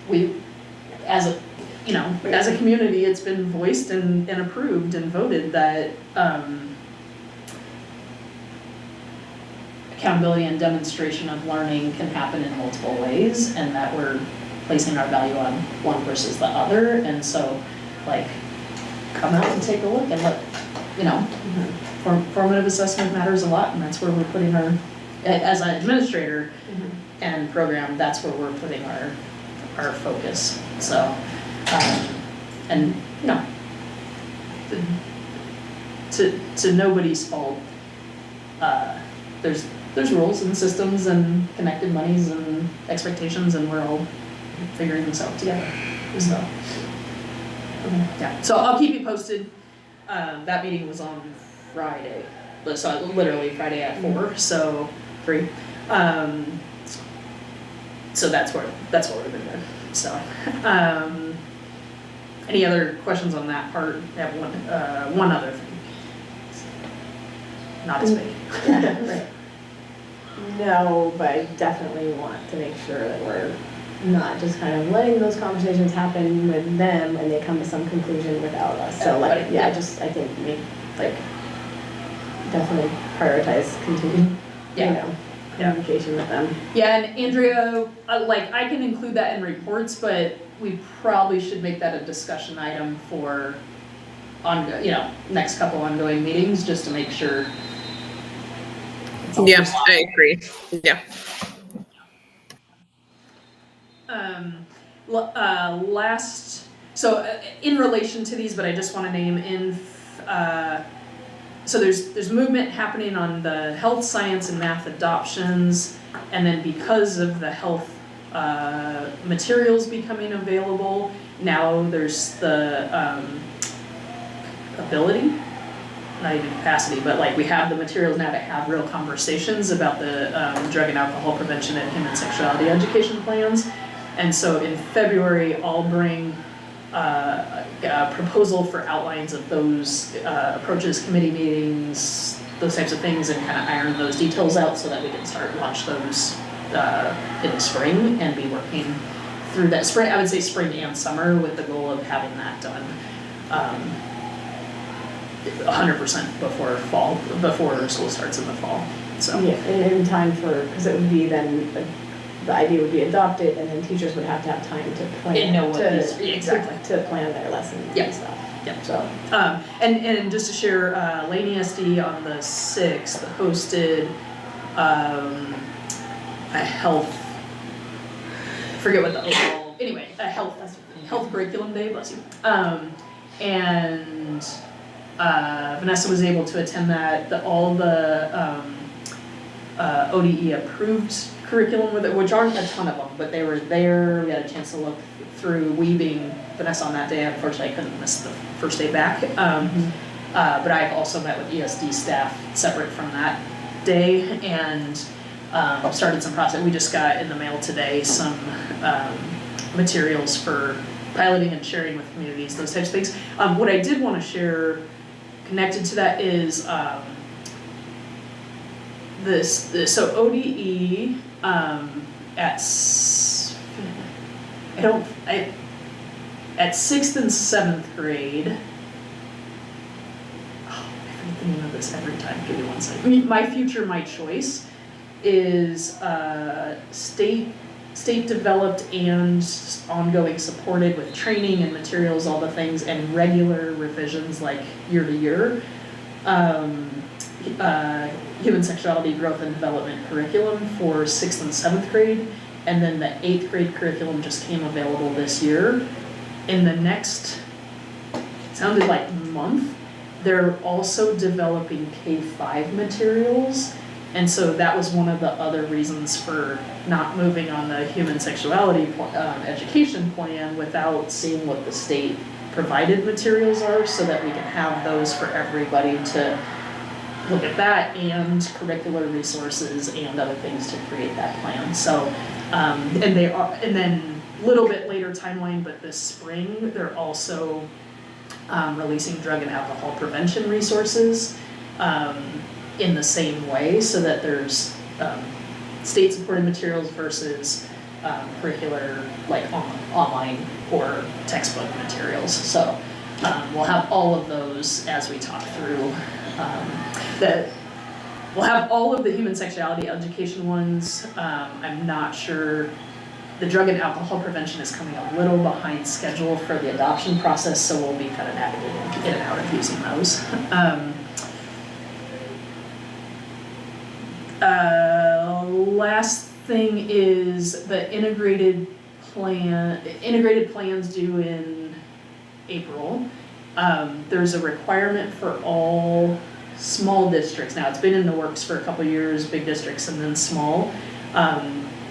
we, as a community, it's been voiced and approved and voted that accountability and demonstration of learning can happen in multiple ways, and that we're placing our value on one versus the other. And so, come out and take a look and let, formative assessment matters a lot, and that's where we're putting our, as an administrator and program, that's where we're putting our focus. So, and to nobody's fault, there's rules and systems and connected monies and expectations, and we're all figuring this out together. So, yeah. So I'll keep you posted. That meeting was on Friday, so literally Friday at 4, so 3. So that's what we've been doing. So, any other questions on that part? I have one other thing. Not as big. Right. No, but I definitely want to make sure that we're not just kind of letting those conversations happen with them and they come to some conclusion without us. So I think we definitely prioritize continuing, communication with them. Yeah, and Andrea, I can include that in reports, but we probably should make that a discussion item for next couple ongoing meetings, just to make sure. I agree. Yeah. In relation to these, but I just want to name so there's movement happening on the health, science, and math adoptions, and then because of the health materials becoming available, now there's the ability, not even capacity, but like we have the materials now to have real conversations about the drug and alcohol prevention and human sexuality education plans. And so in February, I'll bring a proposal for outlines of those approaches, committee meetings, those types of things, and kind of iron those details out so that we can launch those in the spring and be working through that spring. I would say spring and summer with the goal of having that done 100% before school starts in the fall. So Yeah, and in time for, because it would be then, the idea would be adopted, and then teachers would have to have time to plan. And know what exactly. To plan their lessons and stuff. Yep. So. And just to share, Lane ESD on the 6th hosted a health, forget what the overall, anyway, a health curriculum day, bless you. And Vanessa was able to attend that. All the ODE approved curriculum with it, which aren't a ton of them, but they were there. We had a chance to look through. We being Vanessa on that day, unfortunately I couldn't miss the first day back. But I've also met with ESD staff separate from that day and started some process. We just got in the mail today some materials for piloting and sharing with communities, those types of things. What I did want to share connected to that is so ODE at 6th and 7th grade. Oh, I forget the name of this every time. Give me one second. My Future, My Choice is state developed and ongoing supported with training and materials, all the things, and regular revisions like year to year. Human sexuality growth and development curriculum for 6th and 7th grade, and then the 8th grade curriculum just came available this year. In the next, sounded like month, they're also developing K-5 materials, and so that was one of the other reasons for not moving on the human sexuality education plan without seeing what the state provided materials are, so that we can have those for everybody to look at that, and curricular resources and other things to create that plan. So, and then a little bit later timeline, but this spring, they're also releasing drug and alcohol prevention resources in the same way, so that there's state-supported materials versus curricular, like online or textbook materials. So we'll have all of those as we talk through. We'll have all of the human sexuality education ones. I'm not sure. The drug and alcohol prevention is coming a little behind schedule for the adoption process, so we'll be kind of navigating in and out of using those. Last thing is the integrated plans due in April. There's a requirement for all small districts. Now, it's been in the works for a couple of years, big districts and then small.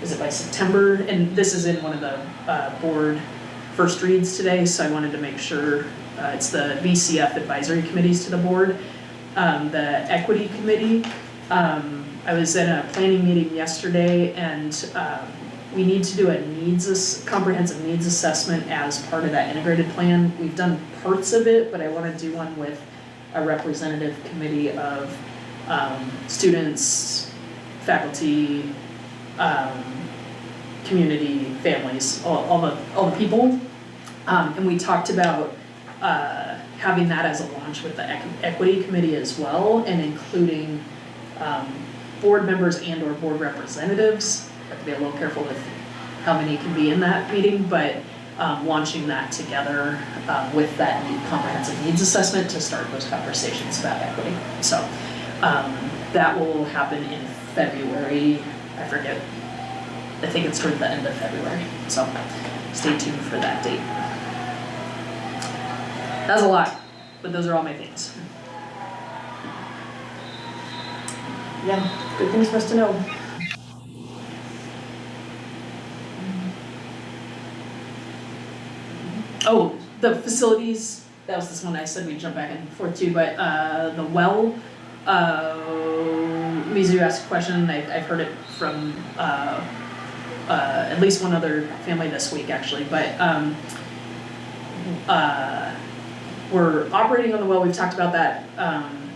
Is it by September? And this is in one of the board first reads today, so I wanted to make sure it's the VCF advisory committees to the board. The equity committee, I was in a planning meeting yesterday, and we need to do a comprehensive needs assessment as part of that integrated plan. We've done parts of it, but I want to do one with a representative committee of students, faculty, community, families, all the people. And we talked about having that as a launch with the equity committee as well, and including board members and or board representatives. I have to be a little careful with how many can be in that meeting, but launching that together with that comprehensive needs assessment to start those conversations about equity. So that will happen in February. I forget I think it's toward the end of February, so stay tuned for that date. That's a lot, but those are all my things. Yeah, good things for us to know. Oh, the facilities, that was this one I said we'd jump back and forth to, but the well, Mizu asked a question, I've heard it from at least one other family this week actually, but we're operating on the well, we've talked about that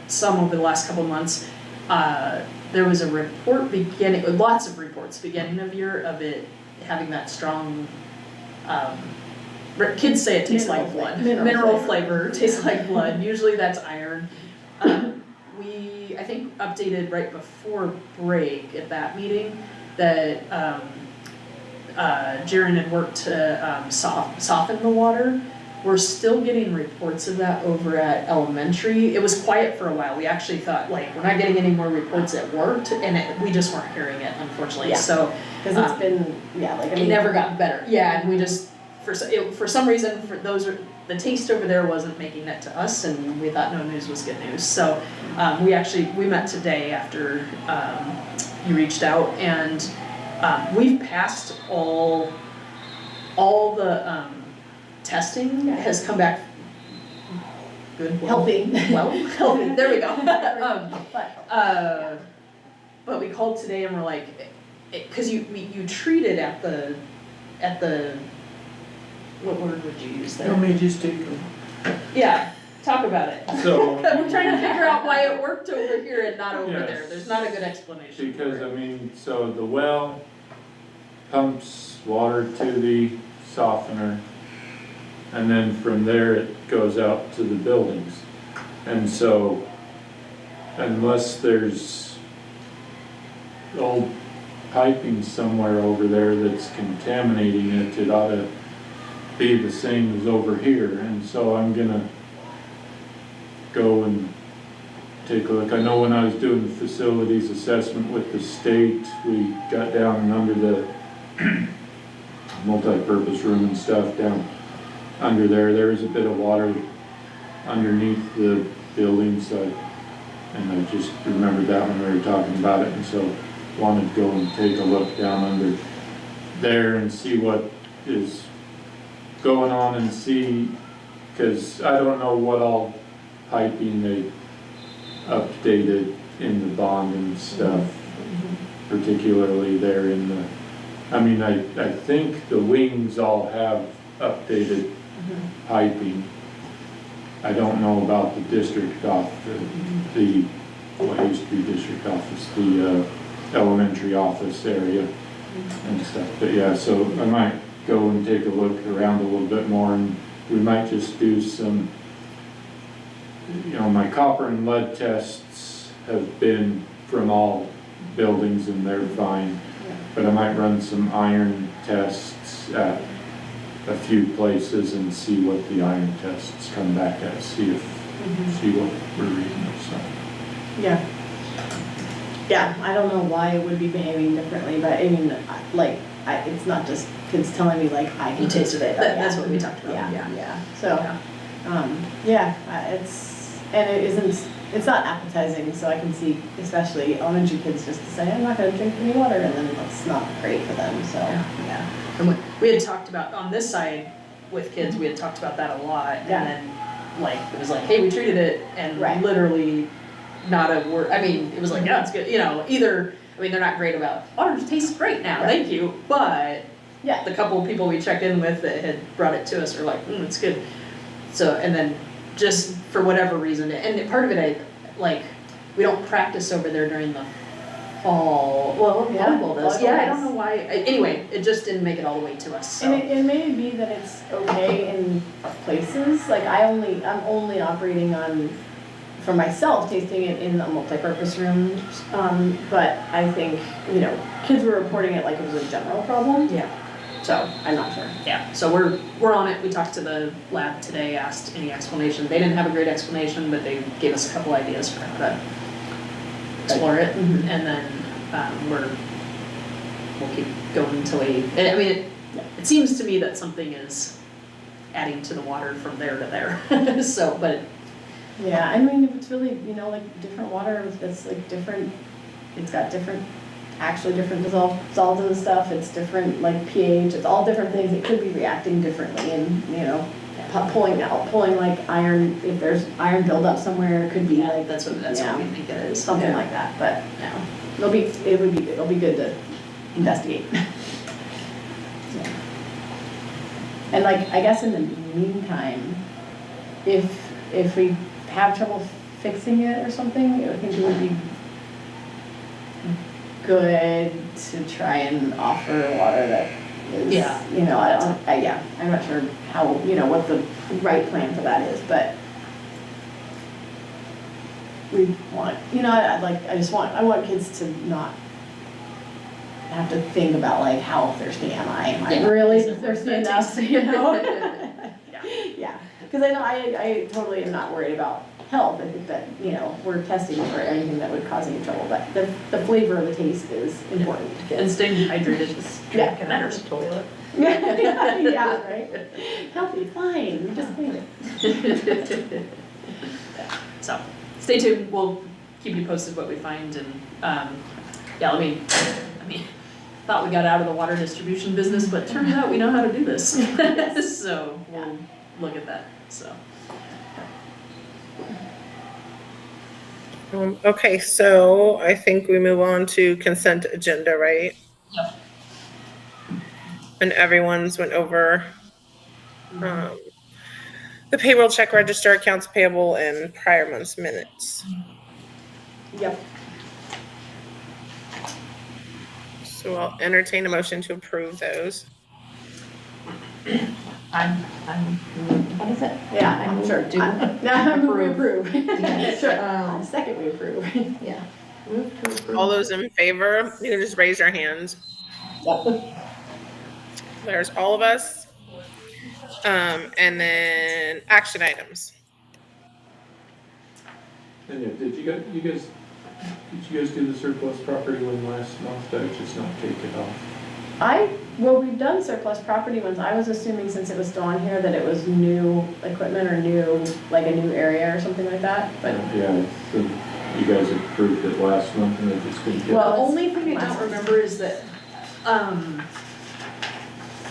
some over the last couple of months. There was a report lots of reports beginning of year of it having that strong, kids say it tastes like blood. Mineral flavor, tastes like blood. Usually that's iron. We, I think, updated right before break at that meeting that Jaren had worked to soften the water. We're still getting reports of that over at elementary. It was quiet for a while. We actually thought, like, we're not getting any more reports at work, and we just weren't hearing it, unfortunately. Yeah. So Because it's been, yeah, like, I mean. it never got better. Yeah, and we just, for some reason, the taste over there wasn't making it to us, and we thought no news was good news. So we met today after you reached out, and we've passed all the testing has come back good. Healthy. Well, healthy. There we go. But we called today and we're like, because you treated at the what word would you use there? Yeah, talk about it. So, We're trying to figure out why it worked over here and not over Yes. there. There's not a good explanation. because I mean, so the well pumps water to the softener, and then from there it goes out to the buildings. And so, unless there's old piping somewhere over there that's contaminating it, it ought to be the same as over here. And so I'm gonna go and take a look. I know when I was doing the facilities assessment with the state, we got down under the multi-purpose room and stuff down under there. There is a bit of water underneath the building, so and I just remembered that when we were talking about it, and so wanted to go and take a look down under there and see what is going on and see, because I don't know what all piping they updated in the bond and stuff, particularly there in the, I mean, I think the wings all have updated piping. I don't know about the district office, what used to be district office, the elementary office area and stuff. But yeah, so I might go and take a look around a little bit more, and we might just do some, you know, my copper and lead tests have been from all buildings and they're fine. But I might run some iron tests at a few places and see what the iron tests come back at, see what we're reading, so. Yeah. Yeah, I don't know why it would be behaving differently, but I mean, like, it's not just kids telling me like, I can taste it. That's what we talked about. Yeah. So, and it isn't, it's not appetizing, so I can see, especially elementary kids, just to say, I'm not gonna drink any water, and then that's not great for them, so, yeah. And we had talked about, on this side with kids, we had talked about that a lot, and Yeah. then, like, it was like, hey, we treated it, and Right. literally not a word, I mean, it was like, yeah, it's good, you know, either, I mean, they're not great about, water tastes great now, Right. thank you, but Yeah. the couple of people we checked in with that had brought it to us were like, it's good. So, and then just for whatever reason, and part of it, we don't practice over there during the fall, well, Yeah, volleyball does, volleyball yeah, I does. don't know why, anyway, it just didn't make it all the way to us, so. And it may be that it's okay in places, like I'm only operating on, for myself, tasting it in a multi-purpose room, but I think, you know, kids were reporting it like it was a general problem. Yeah. So, I'm not sure. Yeah, so we're on it. We talked to the lab today, asked any explanation. They didn't have a great explanation, but they gave us a couple ideas for how to explore it. Mhm. And then we're we'll keep going until we, I mean, it seems to me that something is adding to the water from there to there, so, but. Yeah, I mean, if it's really, like different water, that's like different, it's got different, actually different dissolved in the stuff, it's different like pH, it's all different things, it could be reacting differently and, pulling like iron, if there's iron buildup somewhere, it could be like. That's what we think it is. Something like that, but it'll be good to investigate. So. And like, I guess in the meantime, if we have trouble fixing it or something, I think it would be good to try and offer water that is, I'm not sure how, what the right plan for that is, but we want, I want kids to not have to think about like, how thirsty am I? Am I really thirsty enough, Yeah, because I totally am not worried about health. I think that, we're testing for anything that would cause any trouble, but the flavor of the taste is important to kids. And staying hydrated is Yeah. an hour's toilet. Yeah, right? Healthy, fine, we just cleaned it. So, stay tuned, we'll keep you posted what we find and, I mean, thought we got out of the water distribution business, but turns out we know how to do this. So, we'll look at that, so. Okay, so I think we move on to consent agenda, right? Yep. And everyone's went over the payroll, check register, accounts payable, and prior month's minutes. Yep. So I'll entertain a motion to approve those. What is it? Yeah, I'm sure. I move we approve. Sure. Second we approve. Yeah. Move to approve. All those in favor, you can just raise your hands. Yep. There's all of us. And then action items. And yeah, did you guys do the surplus property one last month? Did I just not take it off? We've done surplus property ones. I was assuming since it was still on here that it was new equipment or like a new area or something like that, but. Yeah, so you guys approved it last month and it just couldn't get. Well, the only thing I don't remember is that, I'm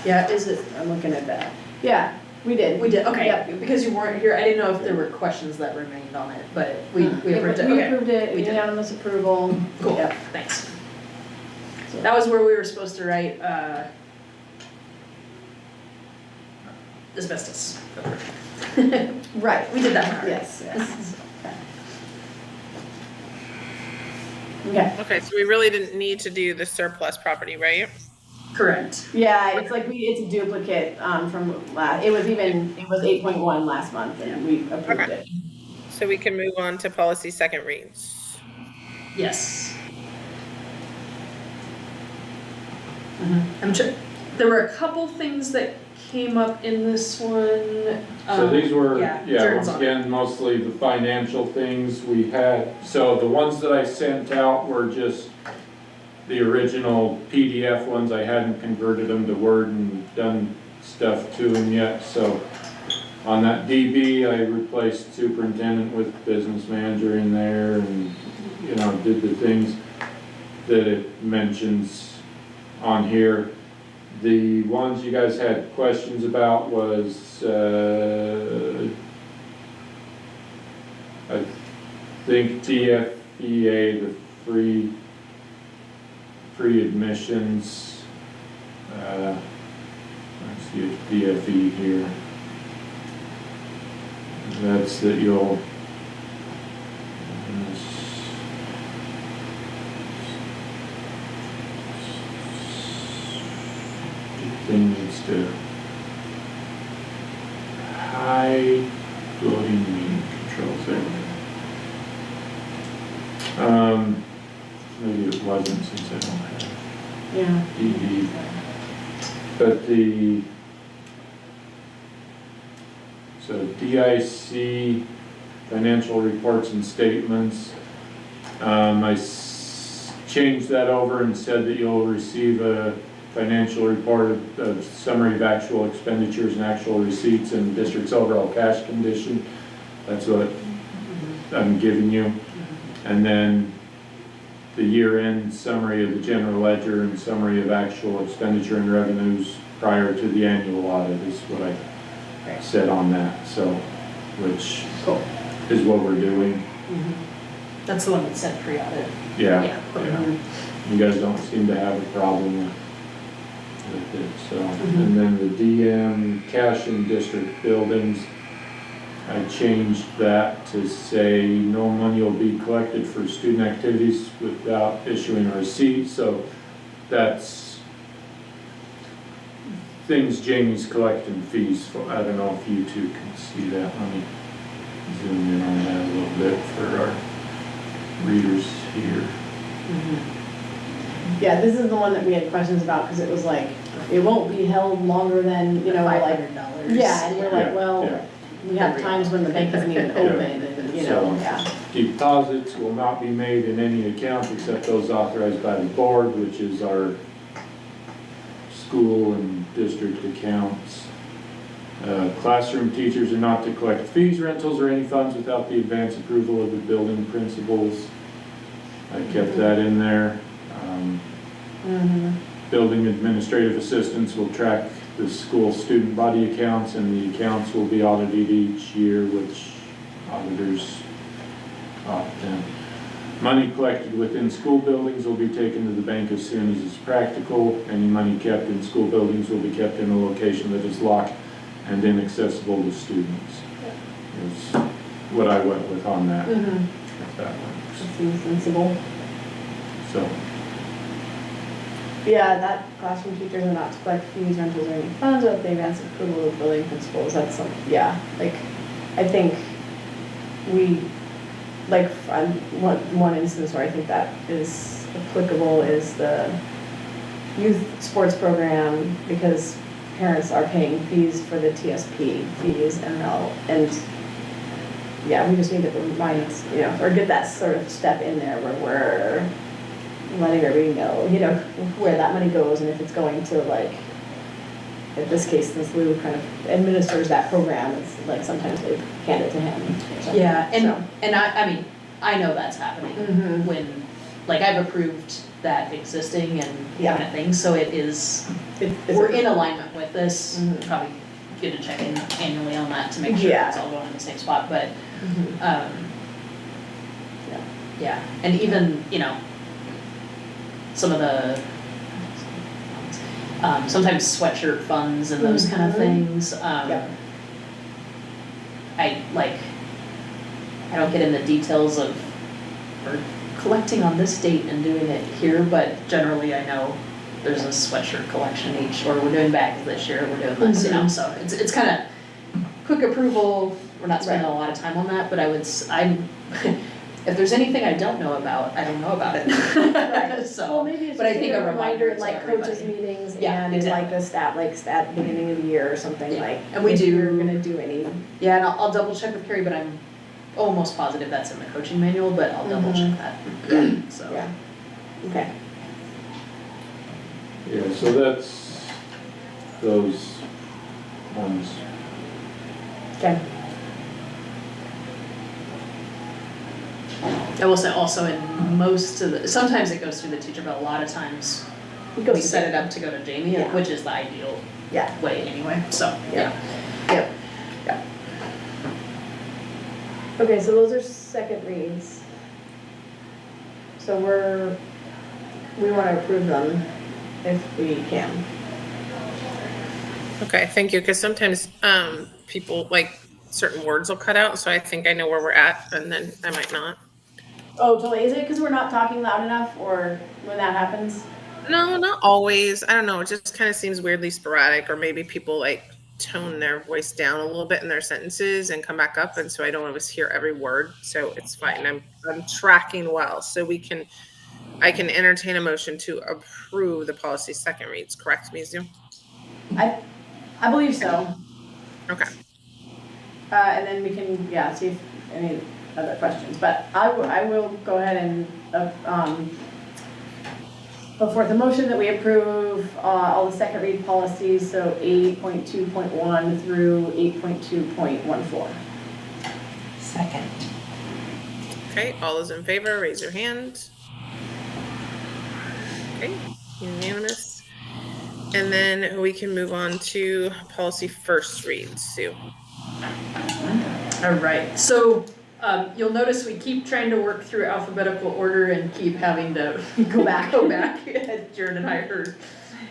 looking at that. Yeah, we did. we did, okay, Yep. because you weren't here, I didn't know if there were questions that remained on it, but we approved it, We okay. approved it, We did. unanimous approval. Cool, Yep. thanks. So- That was where we were supposed to write, asbestos. Right. We did that part. Yes. Okay. Okay, so we really didn't need to do the surplus property, right? Correct. Yeah, it's like it's a duplicate from last. It was 8.1 last month, and we approved Okay. it. So we can move on to policy second reads. Yes. I'm sure, there were a couple things that came up in this one. So these were, Jared's once on it. again, mostly the financial things we had. So the ones that I sent out were just the original PDF ones. I hadn't converted them to Word and done stuff to them yet. So on that DB, I replaced superintendent with business manager in there and, did the things that it mentions on here. The ones you guys had questions about was, I think TFEA, the free admissions. Let's see, DFE here. That's that you'll. Thing needs to high loading mean controls there. Maybe it wasn't since I don't have Yeah. DB. But so DIC financial reports and statements. I changed that over and said that you'll receive a financial report of summary of actual expenditures and actual receipts and the district's overall cash condition. That's what I'm giving you. And then the year-end summary of the general ledger and summary of actual expenditure and revenues prior to the annual audit is what I said on that, so, which Cool. is what we're doing. That's the one that said pre-audit. Yeah, Yeah. yeah. You guys don't seem to have a problem with it, so. And then the DM cash in district buildings, I changed that to say no money will be collected for student activities without issuing a receipt, so that's things Jamie's collecting fees for. I don't know if you two can see that. Let me zoom in on that a little bit for our readers here. Yeah, this is the one that we had questions about, because it was like, it won't be held longer than, you know, like, $500. yeah, and we're like, Yeah, well, yeah. we have times when the bank isn't even open, and, you know, yeah. Deposits will not be made in any account except those authorized by the board, which is our school and district accounts. Classroom teachers are not to collect fees, rentals, or any funds without the advance approval of the building principals. I kept that in there. Building administrative assistants will track the school student body accounts, and the accounts will be audited each year, which auditors audit. Money collected within school buildings will be taken to the bank as soon as it's practical. Any money kept in school buildings will be kept in a location that is locked and inaccessible to students. Is what I went with on that. If that works. That seems sensible. So, Yeah, that classroom teachers are not to collect fees, rentals, or any funds without the advance approval of building principals. That's some, yeah, like, I think we, like, one instance where I think that is applicable is the youth sports program, because parents are paying fees for the TSP fees, and yeah, we just need to remind, you know, or get that sort of step in there where we're letting everybody know, you know, where that money goes, and if it's going to, like, in this case, since Lou kind of administers that program, it's like sometimes they hand it to him or something. Yeah, So, and I mean, I know that's happening when, like, I've approved that existing and Yeah. kind of thing, so it is, we're in alignment with this. Probably good to check in annually on that to make sure Yeah. it's all going in the same spot, but, Yeah. yeah, and even, you know, some of the, sometimes sweatshirt funds and those kind of things, Yep. I don't get in the details of, or collecting on this date and doing it here, but generally I know there's a sweatshirt collection each, or we're doing bags this year, we're doing this, you know, so it's kind of quick approval, we're not spending a lot of time on that, but if there's anything I don't know about, I don't know about it. Right. So, Well, maybe it's but I just think a reminder, to like coaches everybody. meetings Yeah, and exactly. like the stat beginning of the year or something, Yeah. like. And we if do- We're gonna do any. Yeah, and I'll double check with Carrie, but I'm almost positive that's in the coaching manual, but I'll double check that. So. Yeah. Okay. yeah, so that's those ones. Okay. I will say also in most of the, sometimes it goes through the teacher, but a lot of times It goes we to set it up to go to Jamie, Yeah. which is the ideal Yeah. way anyway, so, Yeah. yeah. Yep. Okay, so those are second reads. So we wanna approve them if we can. Okay, thank you, because sometimes people, like, certain words will cut out, so I think I know where we're at, and then I might not. Oh, totally. Is it because we're not talking loud enough, or when that happens? No, not always. I don't know. It just kind of seems weirdly sporadic, or maybe people like tone their voice down a little bit in their sentences and come back up, and so I don't always hear every word. So it's fine. I'm tracking well, so I can entertain a motion to approve the policy second reads. Correct, Mizu? I believe so. Okay. And then we can, yeah, see if any other questions, but I will go ahead and, put forth a motion that we approve all the second read policies, so 8.2.1 through 8.2.14. Second. Okay, all those in favor, raise your hand. Okay, unanimous. And then we can move on to policy first read, Sue. All right, so you'll notice we keep trying to work through alphabetical order and keep having to Go back. go back, as Jared and I heard.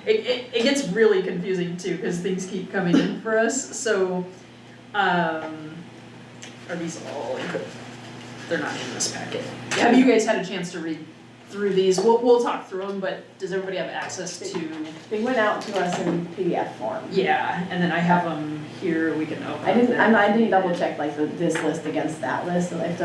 It gets really confusing too, because things keep coming in for us, so, are these all, they're not in this packet. Have you guys had a chance to read through these? We'll talk through them, but does everybody have access to? They went out to us in PDF form. Yeah, and then I have them here, we can open I didn't, them. I didn't double check like this list against that list, and if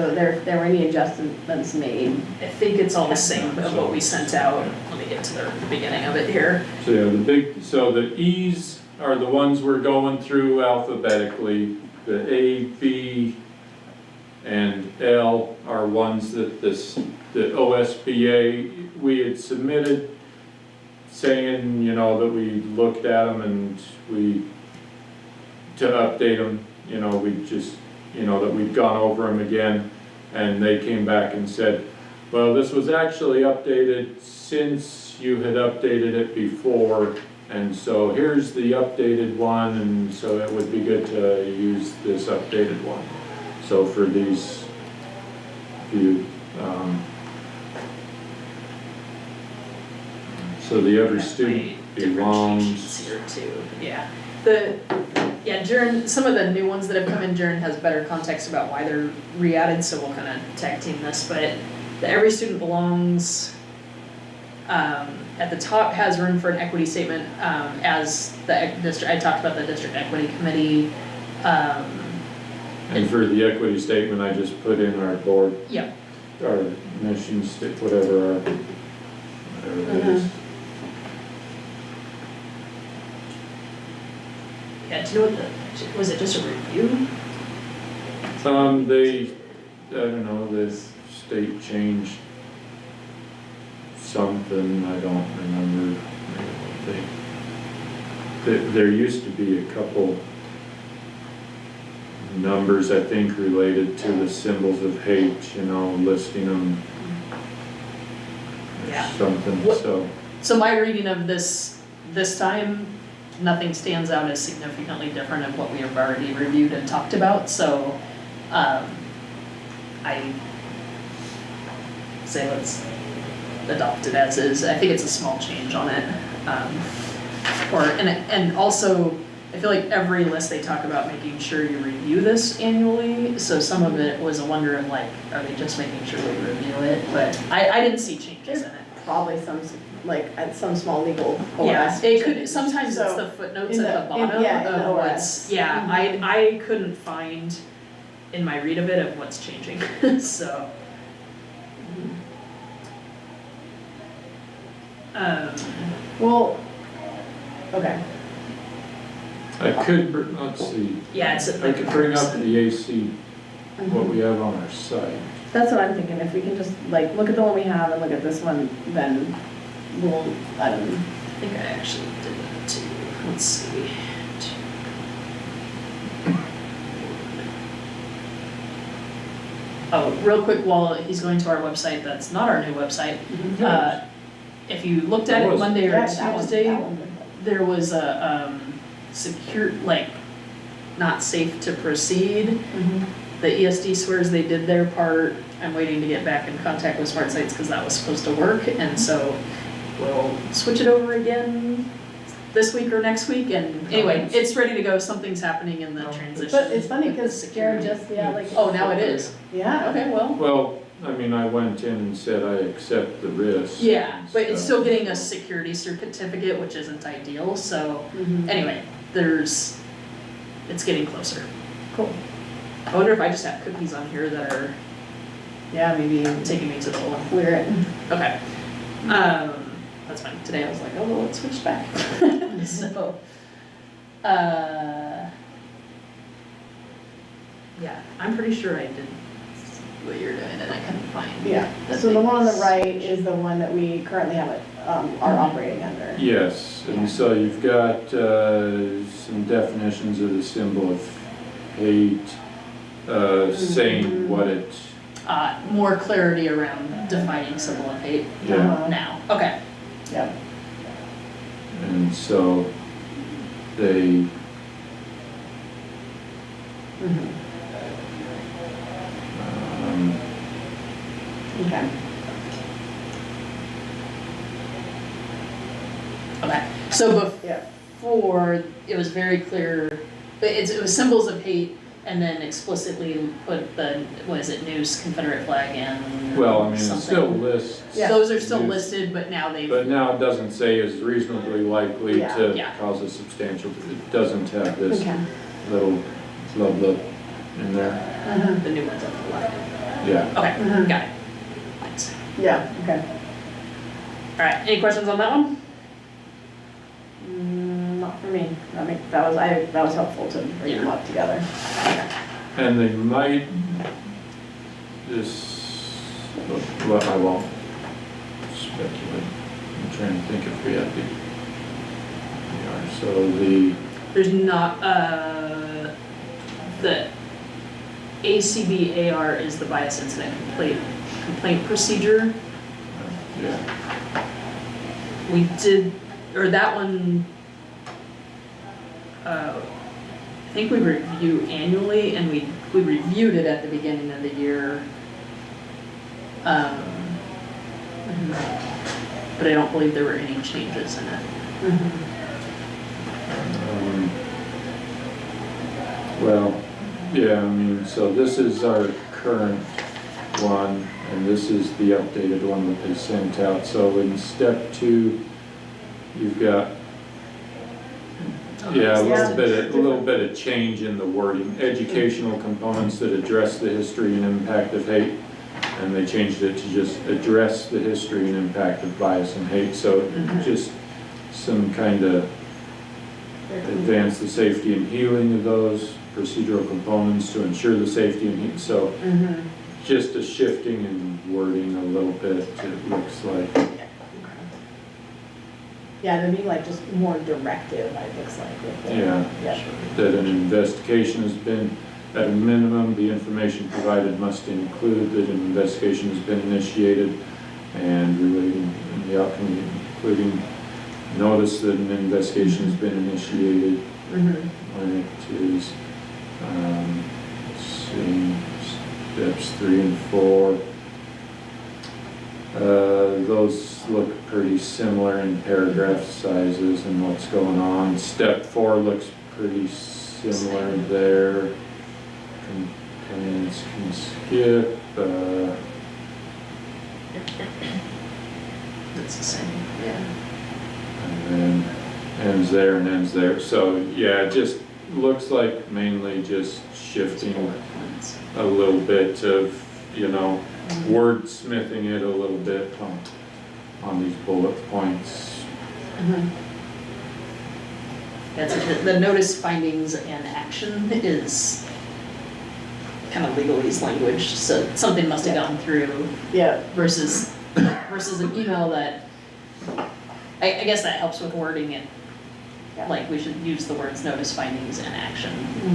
there were any adjustments made. I think it's all the same of what we sent out. Let me get to the beginning of it here. So yeah, so the E's are the ones we're going through alphabetically. The A, B, and L are ones that the OSBA, we had submitted saying, you know, that we looked at them and to update them, you know, we just, you know, that we'd gone over them again, and they came back and said, well, this was actually updated since you had updated it before, and so here's the updated one, and so it would be good to use this updated one. So for these few, so the every student belongs. Here too, yeah. Jern, some of the new ones that have come in, Jern has better context about why they're re-added, so we'll kind of tag team this, but the every student belongs, at the top has room for an equity statement, as the district, I talked about the district equity committee, And for the equity statement, I just put in our board, yep. our mission, whatever it is. Yeah, do you know what was it just a review? I don't know, the state changed something, I don't remember. There used to be a couple numbers, I think, related to the symbols of hate, you know, listing them. Yeah. Something, so. So my reading of this time, nothing stands out as significantly different of what we have already reviewed and talked about, so I say let's adopt it as is. I think it's a small change on it. And also, I feel like every list they talk about making sure you review this annually, so some of it was a wonder of like, are they just making sure we review it? But I didn't see changes in it. Probably some small legal OS. Yeah, it could, sometimes it's So, the footnotes in at the the- in- bottom yeah, in the of OS. what's, yeah, I couldn't find in my read of it of what's changing, so. Well, okay. I could, let's see, Yeah, it's. I could bring up the AC, what we have on our site. That's what I'm thinking, if we can just like look at the one we have and look at this one, then we'll, I don't know. I think I actually did that too, let's see. Oh, real quick, while he's going to our website, that's not our new website, if you looked at it Monday or Yeah, that one- Tuesday, that one. there was a secure, like, not safe to proceed. The ESD swears they did their part. I'm waiting to get back in contact with Smart Sites because that was supposed to work, and so we'll switch it over again this week or next week, and anyway, it's ready to go. Something's happening in the transition. But it's funny with the because Jared security. just, like. Oh, now it is? Yeah. Okay, well, Well, I mean, I went in and said I accept the risk. yeah, but it's So- still getting a security certificate, which isn't ideal, so anyway, it's getting closer. Cool. I wonder if I just have cookies on here that are Yeah, maybe taking me to the old. clear it. Okay. That's fine. Today I was like, oh, well, let's switch back. So, yeah, I'm pretty sure I did what you're doing and I couldn't find. Yeah, so the one on the right is the one that we currently have are operating under. Yes, and so you've got some definitions of the symbol of hate, saying what it, More clarity around defining symbol of hate yeah, now. Okay. Yep. and so they, Mhm. um, Okay. Okay. So Yeah. before, it was very clear, but it was symbols of hate and then explicitly put the, what is it, noose, Confederate flag and well, I mean, it still something. lists. Yeah. Those are still noose, listed, but now they've, But now it doesn't say is reasonably likely Yeah. to Yeah. cause a substantial, it doesn't have this Okay. little blub blub in there. the new ones on the line. Yeah. Okay, Mhm. got it. Thanks. Yeah, okay. All right, any questions on that one? Not for me. That was helpful to bring them up together. And they might, well, I won't speculate. I'm trying to think if we have so There's not, the ACBAR is the bias incident complaint procedure. yeah, We did, or that one, I think we review annually, and we reviewed it at the beginning of the year. But I don't believe there were any changes in it. well, yeah, I mean, so this is our current one, and this is the updated one that they sent out. So in step 2, you've got, yeah, a little bit of change in the wording. Educational components that address the history and impact of hate, and they changed it to just address the history and impact of bias and hate. So just some kind of advance the safety and healing of those procedural components to ensure the safety and healing. So just a shifting in wording a little bit, it looks like. Yeah, they're being like just more directive, it looks like. With the, Yeah. Yeah. That an investigation has been, at a minimum, the information provided must include that an investigation has been initiated and relating the outcome, including notice that an investigation has been initiated when it is, let's see, steps 3 and 4. Those look pretty similar in paragraph sizes and what's going on. Step 4 looks pretty similar there. Complaints can skip. It's the same, yeah. And then ends there and ends there. So yeah, it just looks like mainly just shifting a little bit of, you know, wordsmithing it a little bit on these bullet points. That's it. The notice, findings, and action is kind of legalese language, so something must have gone through Yeah. versus an email that, I guess that helps with wording it. Yeah. Like, we should use the words notice, findings, and action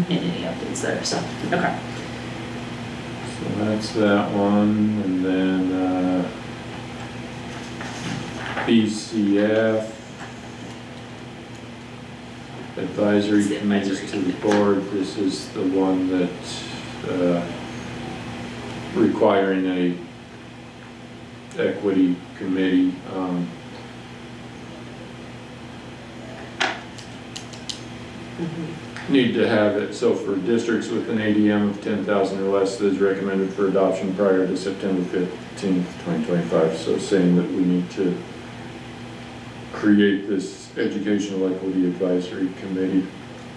in any updates there, so, okay. So that's that one, and then BCF, advisory It's the committees advisory to the committee. board. This is the one that requiring a equity committee. Need to have it, so for districts with an ADM of 10,000 or less, that is recommended for adoption prior to September 15th, 2025. So saying that we need to create this educational equity advisory committee.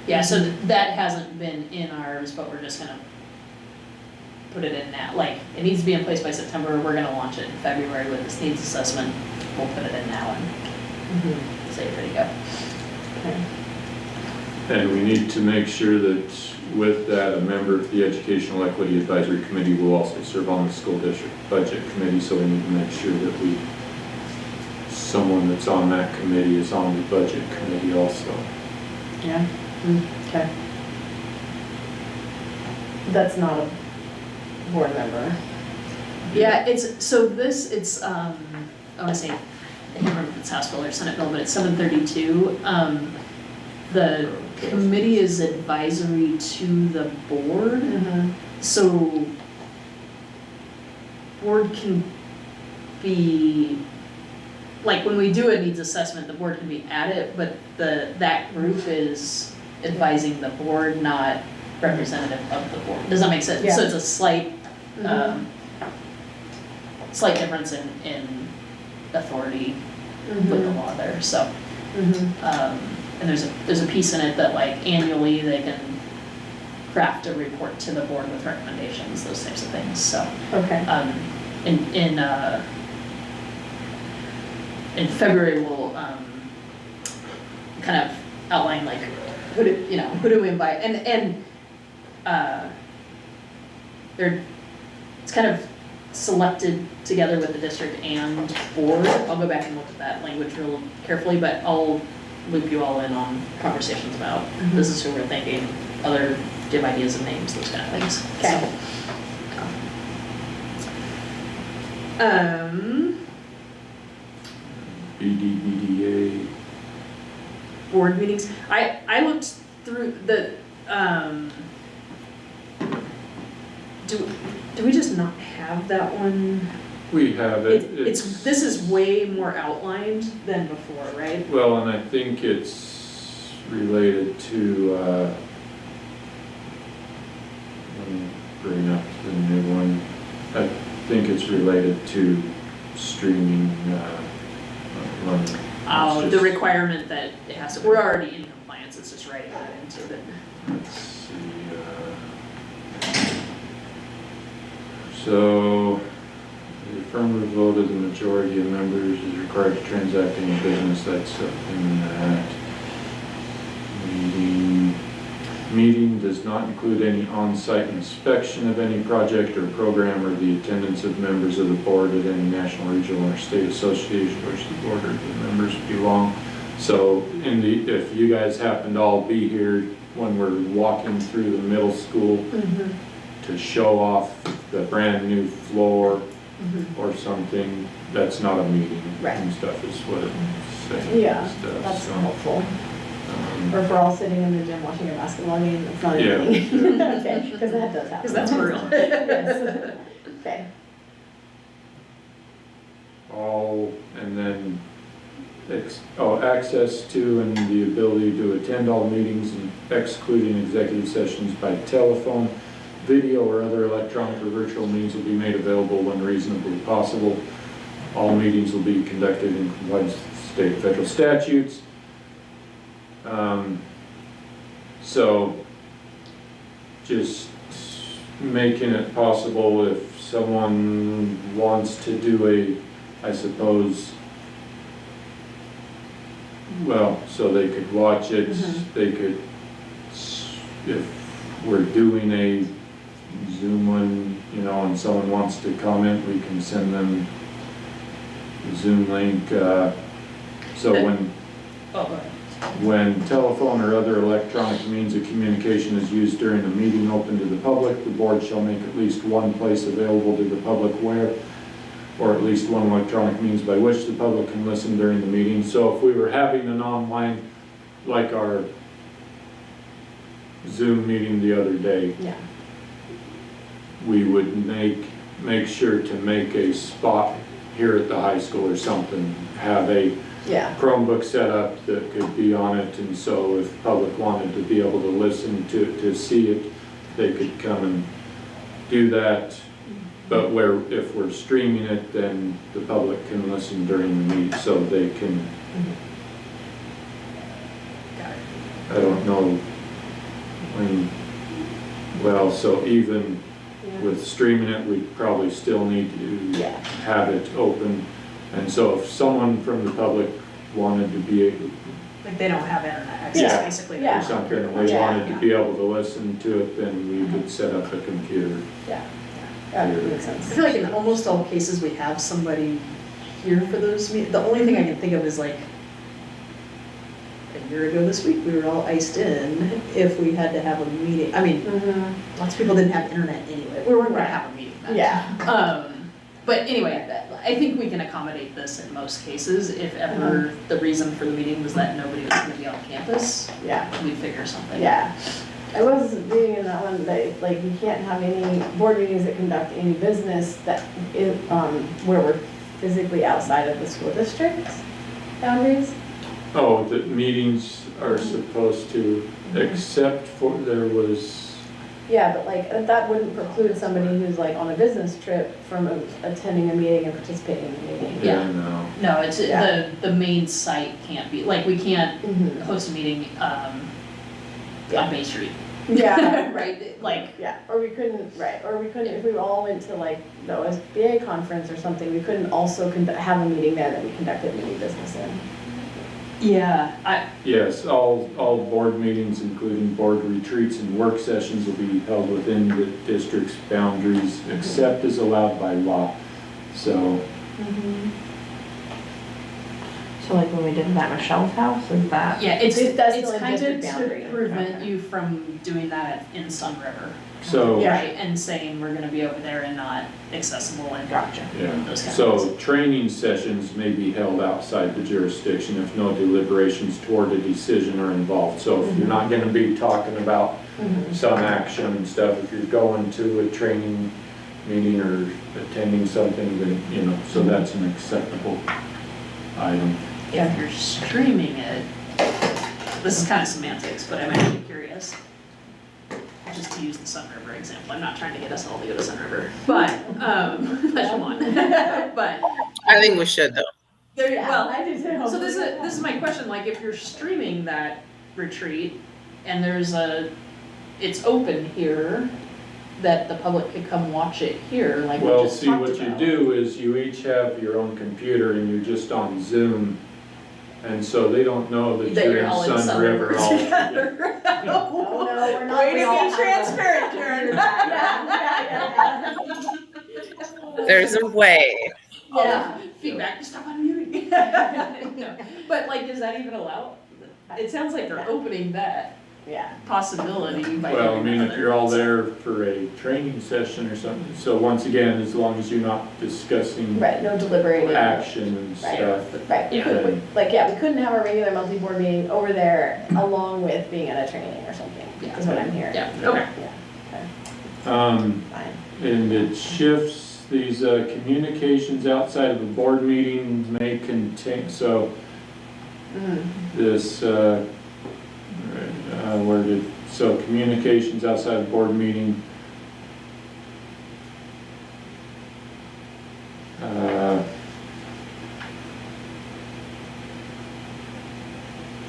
Yeah, so that hasn't been in ours, but we're just gonna put it in now, like, it needs to be in place by September, we're gonna launch it in February with this needs assessment, we'll put it in now and say, here you go. And we need to make sure that with that, a member of the Educational Equity Advisory Committee will also serve on the school district budget committee, so we need to make sure that we someone that's on that committee is on the budget committee also. Yeah, okay. That's not a board member. Yeah, it's, I wanna say, I can't remember if it's House Bill or Senate Bill, but it's 732. The committee is advisory to the board, so board can be, like, when we do a needs assessment, the board can be at it, but that group is advising the board, not representative of the board. Does that make sense? Yeah. So it's a slight, slight difference in authority with the law there, so. And there's a piece in it that, like, annually they can craft a report to the board with recommendations, those types of things, so. Okay. In February, we'll, kind of outline, like, who do we invite, and it's kind of selected together with the district and board. I'll go back and look at that language real carefully, but I'll loop you all in on conversations about, this is who we're thinking, other, give ideas of names, those kind of things. Okay. BDBDA. Board meetings, I looked through the, do we just not have that one? We have it. This is way more outlined than before, right? Well, and I think it's related to, let me bring up the new one. I think it's related to streaming, running. Oh, the requirement that it has to, we're already in compliance, it's just writing that into it. Let's see, so the affirmative vote of the majority of members is required to transact any business that's in that meeting. Meeting does not include any on-site inspection of any project or program or the attendance of members of the board at any national, regional, or state association which the board or the members belong. So if you guys happen to all be here when we're walking through the middle school to show off the brand new floor or something, that's not a meeting Right. and stuff is what it's saying. Yeah, and stuff, that's so, helpful. Or if we're all sitting in the gym watching a basketball game, that's not Yeah. anything. Okay, because that does happen. Because that's real. Yes. Okay. And then access to and the ability to attend all meetings and excluding executive sessions by telephone, video, or other electronic or virtual means will be made available when reasonably possible. All meetings will be conducted in compliance with state and federal statutes. So just making it possible if someone wants to do I suppose, well, so they could watch it, they could, if we're doing a Zoom one, and someone wants to comment, we can send them the Zoom link, so when telephone or other electronic means of communication is used during a meeting open to the public, the board shall make at least one place available to the public where, or at least one electronic means by which the public can listen during the meeting. So if we were having an online, like our Zoom meeting the other day, Yeah. we would make sure to make a spot here at the high school or something, have a Yeah. Chromebook set up that could be on it, and so if public wanted to be able to listen to see it, they could come and do that. But if we're streaming it, then the public can listen during the meet, so they can. I don't know. So even with streaming it, we probably still need to have it open. And so if someone from the public wanted to be able, Like they don't have internet access, Yeah. basically. Yeah. or something, and they wanted to be able to listen to it, then we could set up a computer. Yeah. That makes I sense. feel like in almost all cases, we have somebody here for those meetings. The only thing I can think of is like, a year ago this week, we were all iced in if we had to have a meeting. I mean, lots of people didn't have internet anyway. We weren't gonna have a meeting then. Yeah. But anyway, I think we can accommodate this in most cases. If ever the reason for the meeting was that nobody was gonna be on campus, Yeah. we'd figure something. Yeah. I was reading in that one that, like, you can't have any board meetings that conduct any business that is, where we're physically outside of the school district's boundaries. Oh, the meetings are supposed to, except for, there was, Yeah, but like, that wouldn't preclude somebody who's like on a business trip from attending a meeting and participating in a meeting. yeah, no. No, it's, Yeah. the main site can't be, like, we can't Mhm. host a meeting, Yeah. on Bay Street. Yeah. Right, like, Yeah, or we couldn't, right, or we couldn't, if we all went to like the OSBA conference or something, we couldn't also have a meeting there that we conducted meeting business in. yeah, Yes, all board meetings, including board retreats and work sessions, will be held within the district's boundaries, except as allowed by law. So, So like when we did it at Michelle's house, is that? yeah, it's That's still in kind of district to boundary. prevent Okay. you from doing that in Sun River. so, Yeah. Right, and saying we're gonna be over there and not accessible and Gotcha. yeah. those kind of So things. training sessions may be held outside the jurisdiction if no deliberations toward a decision are involved. So if you're not gonna be talking about some action and stuff, if you're going to a training meeting or attending something, then, you know, so that's an acceptable item. If you're streaming it, this is kind of semantics, but I'm actually curious. Just to use the Sun River example, I'm not trying to get us all to go to Sun River, but, unless you want. But, I think we should though. there, well, I do too. so this is my question, like, if you're streaming that retreat and it's open here, that the public could come watch it here, like we Well, just see, talked what you about. do is you each have your own computer and you're just on Zoom. And so they don't know that That you're you're in all in Sun River all together. together. Oh, no, we're not. Way to we all be have transparent, a- Karen. Yeah. There's a way. Yeah. Feedback, just stop unmuting. No. But like, does that even allow? It sounds like they're opening that Yeah. possibility by Well, I doing mean, that. if you're all there for a training session or something, so once again, as long as you're not discussing Right, no deliberating. action and Right. stuff. Right, we Yeah. could, we couldn't have a regular monthly board meeting over there along with being at a training or something, Yeah. is what I'm hearing. Yeah, okay. Yeah, Um, fine. and it shifts, these, communications outside of the board meeting may contain, so this, so communications outside of board meeting.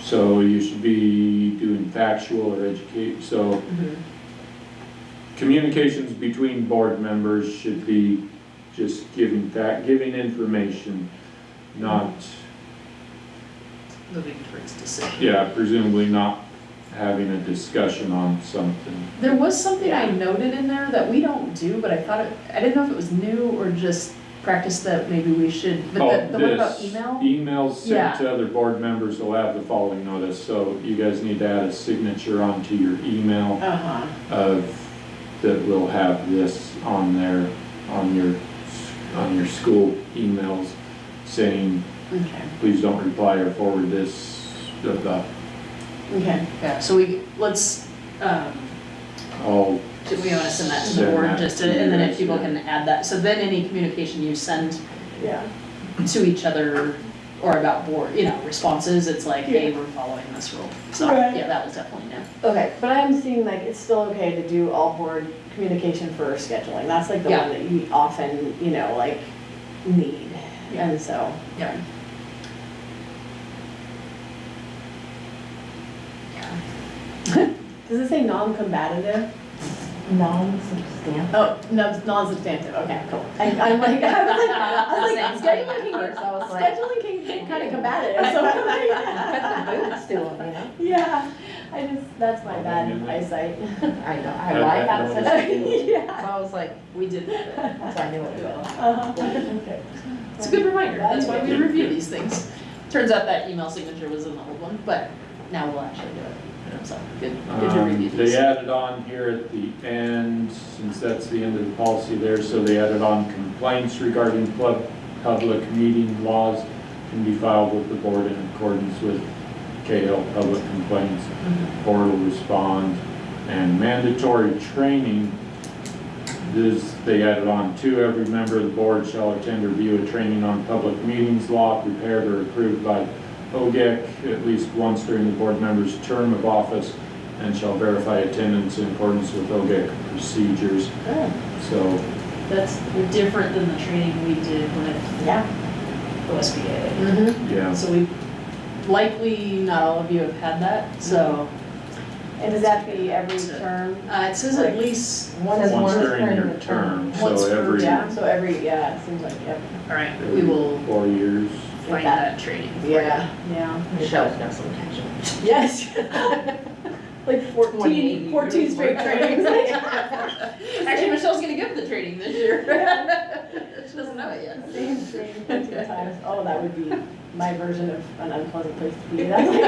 So you should be doing factual or educate, so communications between board members should be just giving information, not, Moving towards decision. yeah, presumably not having a discussion on something. There was something I noted in there that we don't do, but I thought I didn't know if it was new or just practice that maybe we should, but Oh, the one about this, email? emails Yeah. sent to other board members will have the following notice, so you guys need to add a signature onto your email Uh-huh. that will have this on there, on your school emails, saying, Okay, please don't reply or forward this, blah, blah. okay. Yeah, so let's, I'll do we wanna send that to the Send board, that just to to, and then you if guys, people yeah. can add that, so then any communication you send Yeah. to each other or about board, responses, it's like, hey, we're following this rule. So, Right. yeah, that was definitely new. Okay, but I'm seeing like it's still okay to do all board communication for scheduling. That's like the Yeah. one that you often, need. Yeah. And so, Yeah. does it say non-combative? Non-substantive. Oh, no, non-substantive, okay, cool. I'm like, I was like, scheduling First, I was can, like, scheduling can get kind of combative, so I'm like, put the boots to them, you know? yeah, I just, that's my bad eyesight. I know, I like how it says. Yeah. So I was like, We did that. so I knew what to do. Uh-huh. Okay. It's a good reminder, that's why we review these things. Turns out that email signature was an old one, but now we'll actually do it. So, good to review these. They added on here at the end, since that's the end of the policy there, so they added on complaints regarding public meeting laws can be filed with the board in accordance with KL public complaints, portal respond, and mandatory training. They added on to every member of the board shall attend or view a training on public meetings law prepared or approved by OGEC at least once during the board member's term of office and shall verify attendance in accordance with OGEC procedures. So That's different than the training we did with Yeah. OSBA. Mm-hmm. yeah, So we, likely not all of you have had that, so. And does that be every term? It says at least, once during your term, Once so per every Yeah, so every, yeah, it seems like, yep. all right, we will 4 years. find that training for you. Yeah. Michelle's got some attention. Yes. Like 14 180 straight trainings. Actually, Michelle's gonna give the training this year. She doesn't know it yet. Same training 14 times. Oh, that would be my version of an unpleasant place to be. That's like,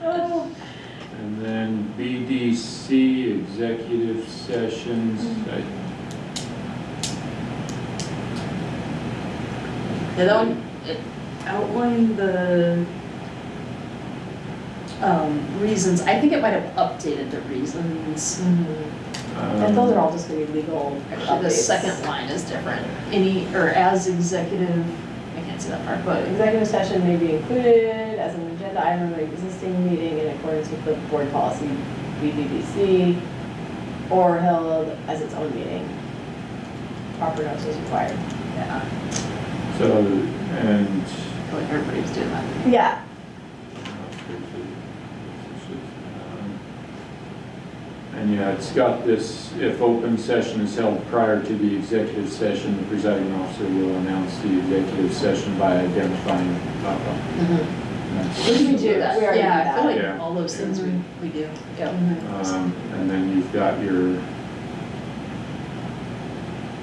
oh. And then BDC, executive sessions. Yeah, that one, it outlined the reasons. I think it might have updated the reasons. And those are all just gonna be legal Actually, the updates. second line is different. Or as executive, I can't see that part, But but executive session may be included as an agenda item of an existing meeting in accordance with the board policy BBBC or held as its own meeting. Proper notice is required. yeah, So, and I feel like everybody was doing that. Yeah. And yeah, it's got this, if open session is held prior to the executive session, the presiding officer will announce the executive session by identifying Which we do, that's- we already do Yeah, I feel that. like Yeah. all those things we do. Yep. And then you've got your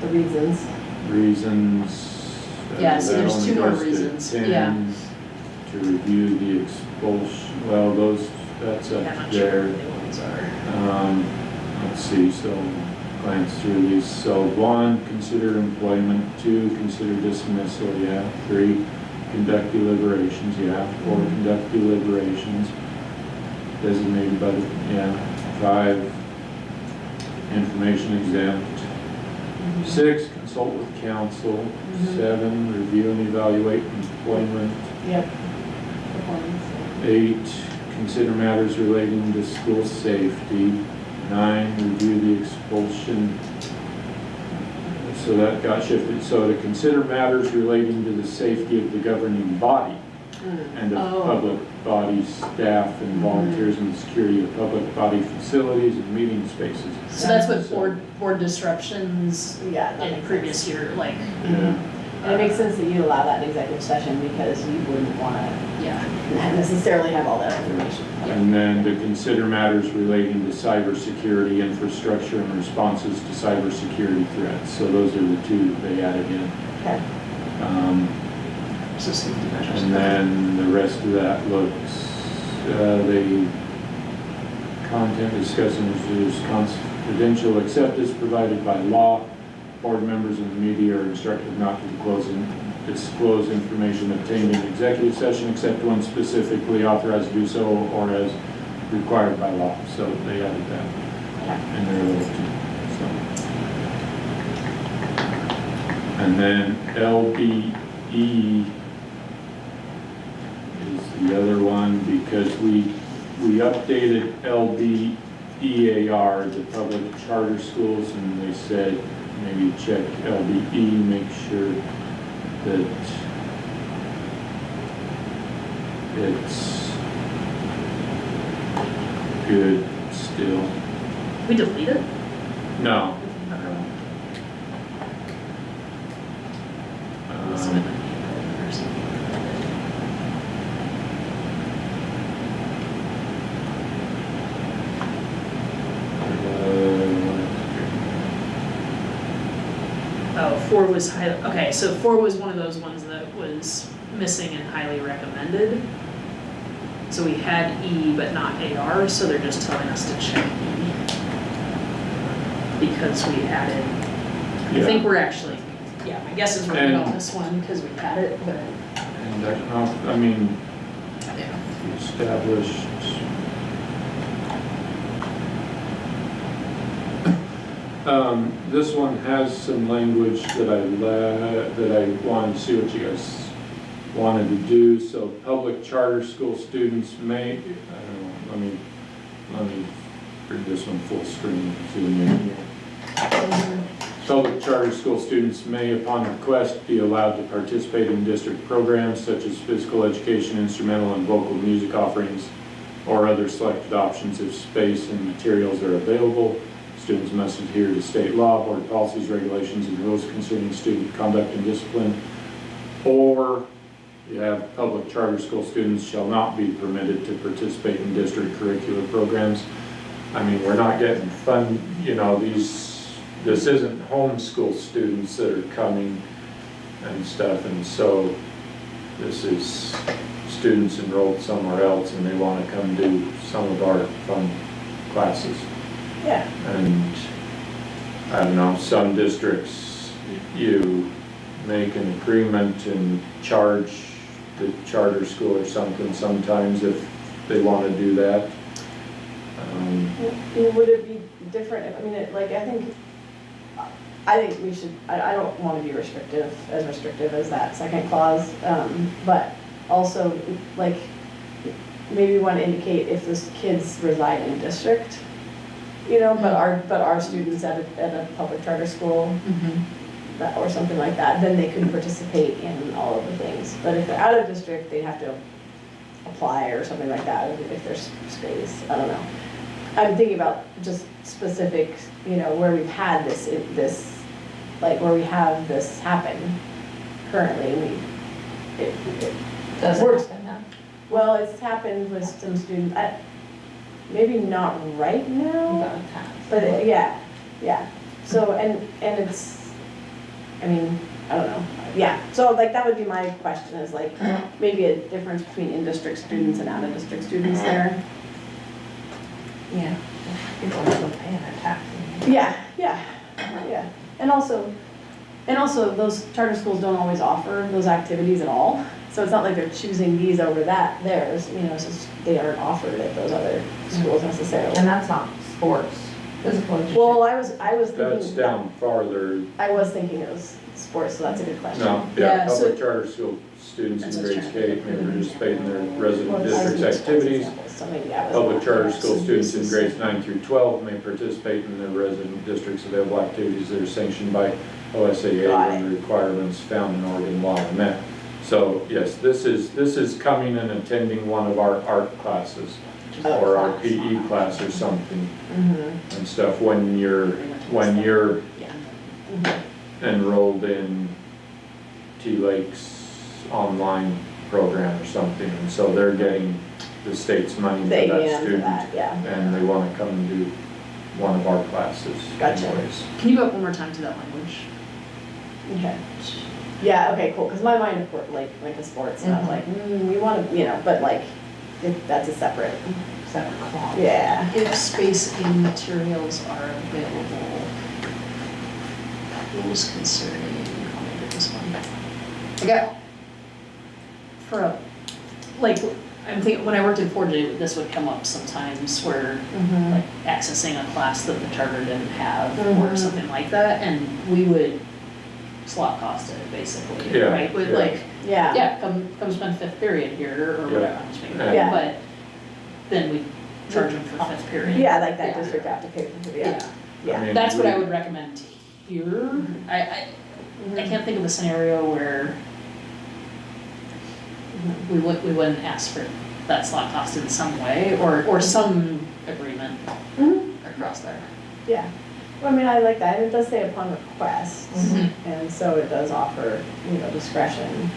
The reasons. reasons. Yeah, so that there's only two more goes to reasons, 10, yeah. To review the expulsion, well, those, that's Yeah, up I'm not sure there. what the ones are. Let's see, so glance through these. So 1, consider employment. 2, consider dismissal, yeah. 3, conduct deliberations, yeah. 4, conduct deliberations. Designated by the, yeah. 5, information exempt. 6, consult with counsel. 7, review and evaluate employment. Yep. Performance. 8, consider matters relating to school safety. 9, review the expulsion. So that got shifted. So to consider matters relating to the safety of the governing body and of Oh. public body staff and volunteers in the security of public body facilities and meeting spaces. So that's what So- board disruptions Yeah. that in makes previous sense. year, like, Yeah. And it makes sense that you allow that in executive session because you wouldn't wanna yeah. necessarily have all that information. And then to consider matters relating to cybersecurity infrastructure and responses to cybersecurity threats. So those are the 2 that they added in. Okay. So safety measures. And then the rest of that looks, the content discussing is confidential except as provided by law. Board members and the media are instructed not to disclose information obtained in executive session except when specifically authorized to do so or as required by law. So they added that in their little too. So. And then LBE is the other one because we updated LBEAR, the public charter schools, and they said maybe check LBE, make sure that it's good still. We delete it? No. Must have been an email or something. Oh, 4 was okay, so 4 was one of those ones that was missing and highly recommended. So we had E but not AR, so they're just telling us to check E. Because we added, I think we're actually, yeah, my guess is we're good on this one because we had it, but. And I don't know, I mean, Yeah. established. This one has some language that I wanted to see what you guys wanted to do. So public charter school students may, I don't know, let me bring this one full screen, zoom in here. Public charter school students may, upon request, be allowed to participate in district programs such as physical education, instrumental and vocal music offerings, or other selected options if space and materials are available. Students must adhere to state law, board policies, regulations, and rules concerning student conduct and discipline. Or you have public charter school students shall not be permitted to participate in district curricular programs. I mean, we're not getting fun, you know, this isn't homeschool students that are coming and stuff, and so this is students enrolled somewhere else and they want to come do some of our fun classes. Yeah. And I don't know, some districts, you make an agreement and charge the charter school or something sometimes if they want to do that. Would it be different, I mean, I think we should, I don't want to be as restrictive as that second clause, but also, like, maybe want to indicate if those kids reside in a district, you know, but our students at a public charter school, or something like that, then they can participate in all of the things. But if they're out of district, they'd have to apply or something like that if there's space, I don't know. I'm thinking about just specific, you know, where we've had where we have this happen currently, it Does it works. happen now? Well, it's happened with some students, maybe not right now, About half. but yeah. So, and it's, I mean, I don't know, yeah. So like, that would be my question, is like, maybe a difference between in-district students and out-of-district students there. Yeah. People are still paying their taxes. Yeah. And also those charter schools don't always offer those activities at all. So it's not like they're choosing these over theirs, you know, since they aren't offered at those other schools necessarily. And that's not sports, physical education. Well, I was thinking. That's down farther. I was thinking it was sports, so that's a good question. No, Yeah, so- public charter school students in grades K may participate in their resident district's activities. So maybe I was. Public charter school students in grades 9 through 12 may participate in their resident district's available activities that are sanctioned by OSAA when the requirements found in Oregon law are met. So yes, this is coming and attending one of our art classes or our PE class or something and stuff when you're enrolled in T Lake's online program or something, and so they're getting the state's money for that student, and they want to come and do one of our classes. Gotcha. Anyways. Can you go up one more time to that language? Okay. Yeah, okay, cool, because my mind like went to sports and I was like, we want to, you know, but like, that's a separate clause. Yeah. If space and materials are available. Rules concerning, I'll make it this one. I got, for a, like, I'm thinking, when I worked in 4J, this would come up sometimes where, like, accessing a class that the charter didn't have or something like that, and we would slot cost it, basically, Yeah, right? With yeah. like, Yeah. come spend fifth period here, or whatever, I'm just making that Yeah. up, but then we charge them for fifth period. Yeah, like that Yeah. district application, Yeah. yeah. I mean, That's what I would recommend here. I can't think of a scenario where we wouldn't ask for that slot cost in some way, or some agreement, or across there. Yeah, well, I mean, I like that, and it does say upon request, and so it does offer, discretion.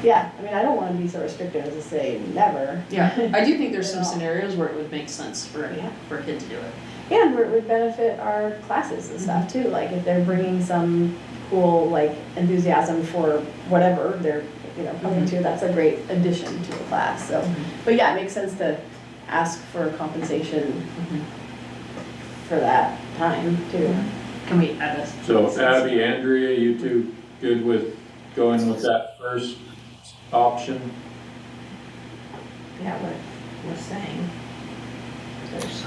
Yeah, I mean, I don't wanna be so restrictive as to say never. Yeah, I do think there's some At all. scenarios where it would make sense for Yeah. a kid to do it. And where it would benefit our classes and stuff too, like if they're bringing some cool, like, enthusiasm for whatever they're, coming to, that's a great addition to the class, so. But yeah, it makes sense to ask for compensation for that time too. Can we add this? So Abby, Andrea, you two good with going with that first option? Yeah, what we're saying.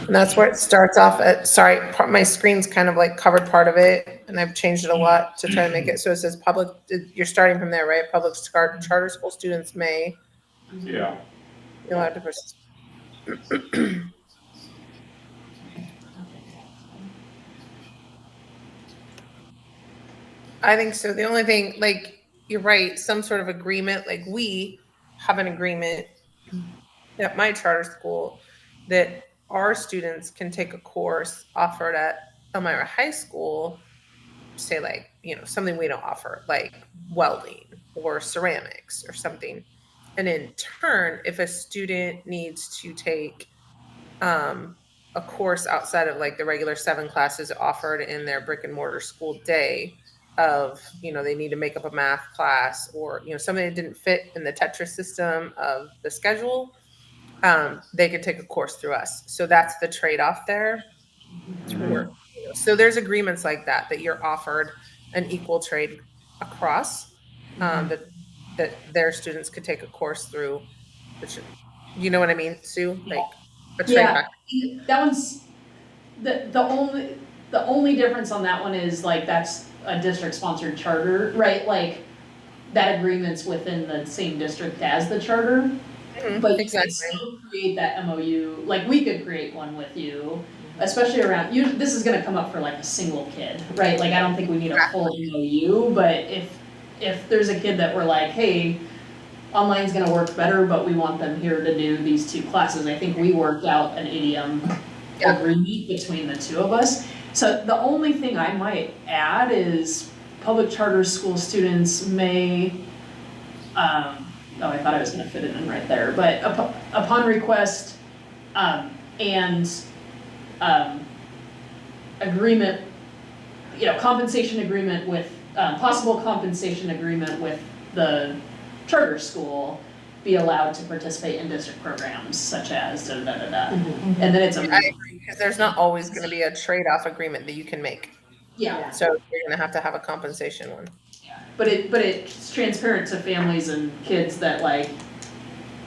And that's where it starts off at, sorry, my screen's kind of like covered part of it, and I've changed it a lot to try to make it, so it says public, you're starting from there, right? Public charter school students may Yeah. be allowed to participate. I think so. The only thing, like, you're right, some sort of agreement, like we have an agreement at my charter school that our students can take a course offered at Elmira High School, say like, something we don't offer, like welding or ceramics or something. And in turn, if a student needs to take a course outside of like the regular 7 classes offered in their brick and mortar school day of, they need to make up a math class or, something that didn't fit in the Tetris system of the schedule, they could take a course through us. So that's the trade-off there. So there's agreements like that you're offered an equal trade across, that their students could take a course through, which, you know what I mean, Sue? Like a trade Yeah, back. that one's, the only difference on that one is like, that's a district-sponsored charter, right? Like, that agreement's within the same district as the charter. But you Exactly. could still create that MOU, like we could create one with you, especially around, this is gonna come up for like a single kid, right? Like, I don't think we need a full MOU, but if there's a kid that we're like, hey, online's gonna work better, but we want them here to do these 2 classes, I think we worked out an ADM agreement between the 2 of us. So the only thing I might add is public charter school students may, I thought I was gonna fit it in right there, but upon request, and, agreement, compensation agreement with, possible compensation agreement with the charter school, be allowed to participate in district programs such as da-da-da-da-da. And then it's I agree, because there's not always gonna be a trade-off agreement that you can make. yeah, So you're gonna have to have a compensation one. but it's transparent to families and kids that like,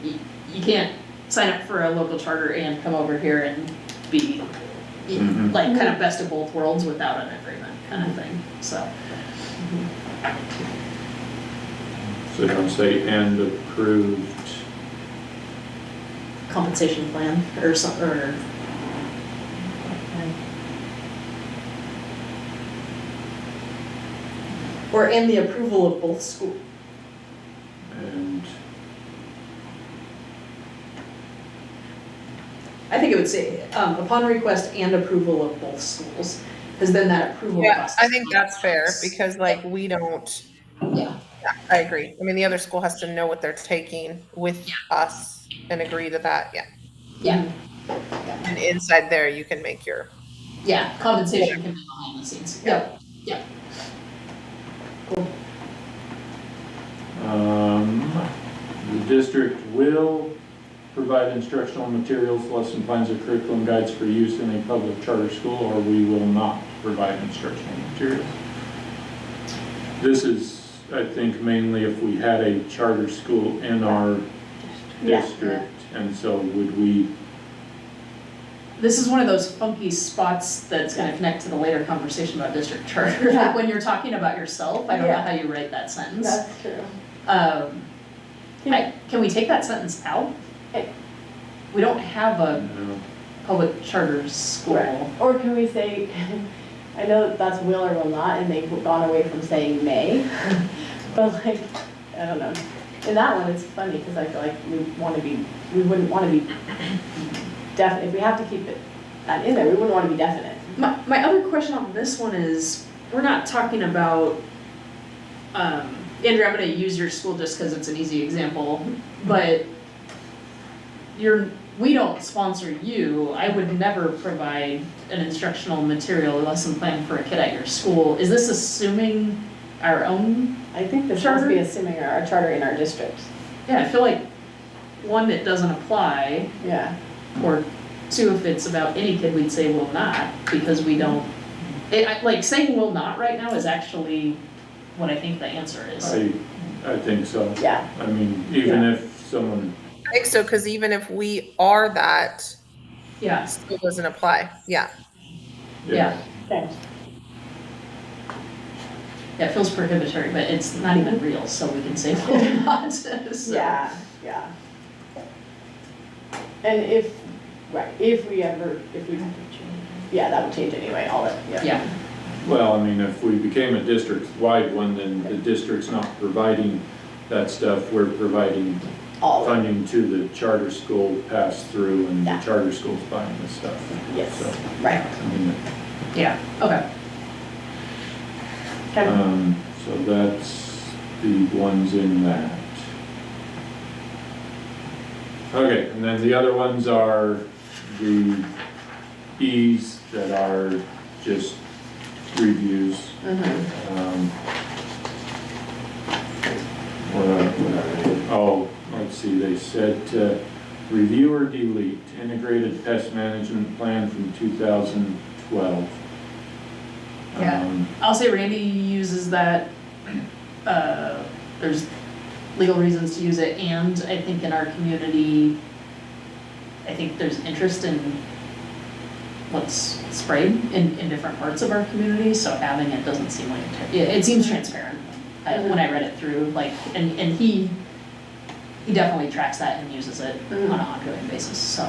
you can't sign up for a local charter and come over here and be like kind of best of both worlds without an agreement kind of thing, so. So don't say and approved. Compensation plan or some, or in the approval of both schools. And I think it would say, upon request and approval of both schools, because then that approval Yeah, process. I think that's fair, because like we don't, Yeah, I agree. I mean, the other school has to know what they're taking with us and agree to that, yeah, And inside there, you can make your, yeah, compensation can be behind the scenes, yep. The district will provide instructional materials, lesson plans, or curriculum guides for use in a public charter school, or we will not provide instructional materials. This is, I think, mainly if we had a charter school in our district, and so would we, This is one of those funky spots that's gonna connect to the later conversation about district charter. Yeah. Like when you're talking about yourself, I don't know how you write that sentence. That's true. Can we take that sentence out? Hey. We don't have a you know, public charter school. Right. Or can we say, I know that's will or will not, and they've gone away from saying may, but like, I don't know. In that one, it's funny, because I feel like we wouldn't want to be definite, if we have to keep it that in there, we wouldn't wanna be definite. My other question on this one is, we're not talking about, Andrew, I'm gonna use your school just because it's an easy example, but we don't sponsor you. I would never provide an instructional material lesson plan for a kid at your school. Is this assuming our own? I think this must be assuming our charter in our districts. Yeah, I feel like, one, it doesn't apply, Yeah. or two, if it's about any kid, we'd say will not, because we don't, like, saying will not right now is actually what I think the answer is. I think so. Yeah. I mean, even if someone, I think so, because even if we are that, Yeah, it still doesn't apply. Yeah. yeah, Okay. yeah, it feels prohibitory, but it's not even real, so we can say will not, so. Yeah, yeah. And if we, yeah, that would change anyway, all that, yeah. Yeah, well, I mean, if we became a district-wide one, then the district's not providing that stuff, we're providing All of it, funding to the charter school pass-through, and the Yeah. charter school's buying the stuff. yes, So, right. I mean, yeah, okay. Okay. so that's the ones in that. Okay, and then the other ones are the E's that are just reviews. What are they? Oh, let's see, they said, review or delete, integrated pest management plan from 2012. Yeah. I'll say Randy uses that, there's legal reasons to use it, and I think in our community, I think there's interest in what's sprayed in different parts of our community, so having it doesn't seem like, it seems transparent. When I read it through, like, and he definitely tracks that and uses it on an ongoing basis, so.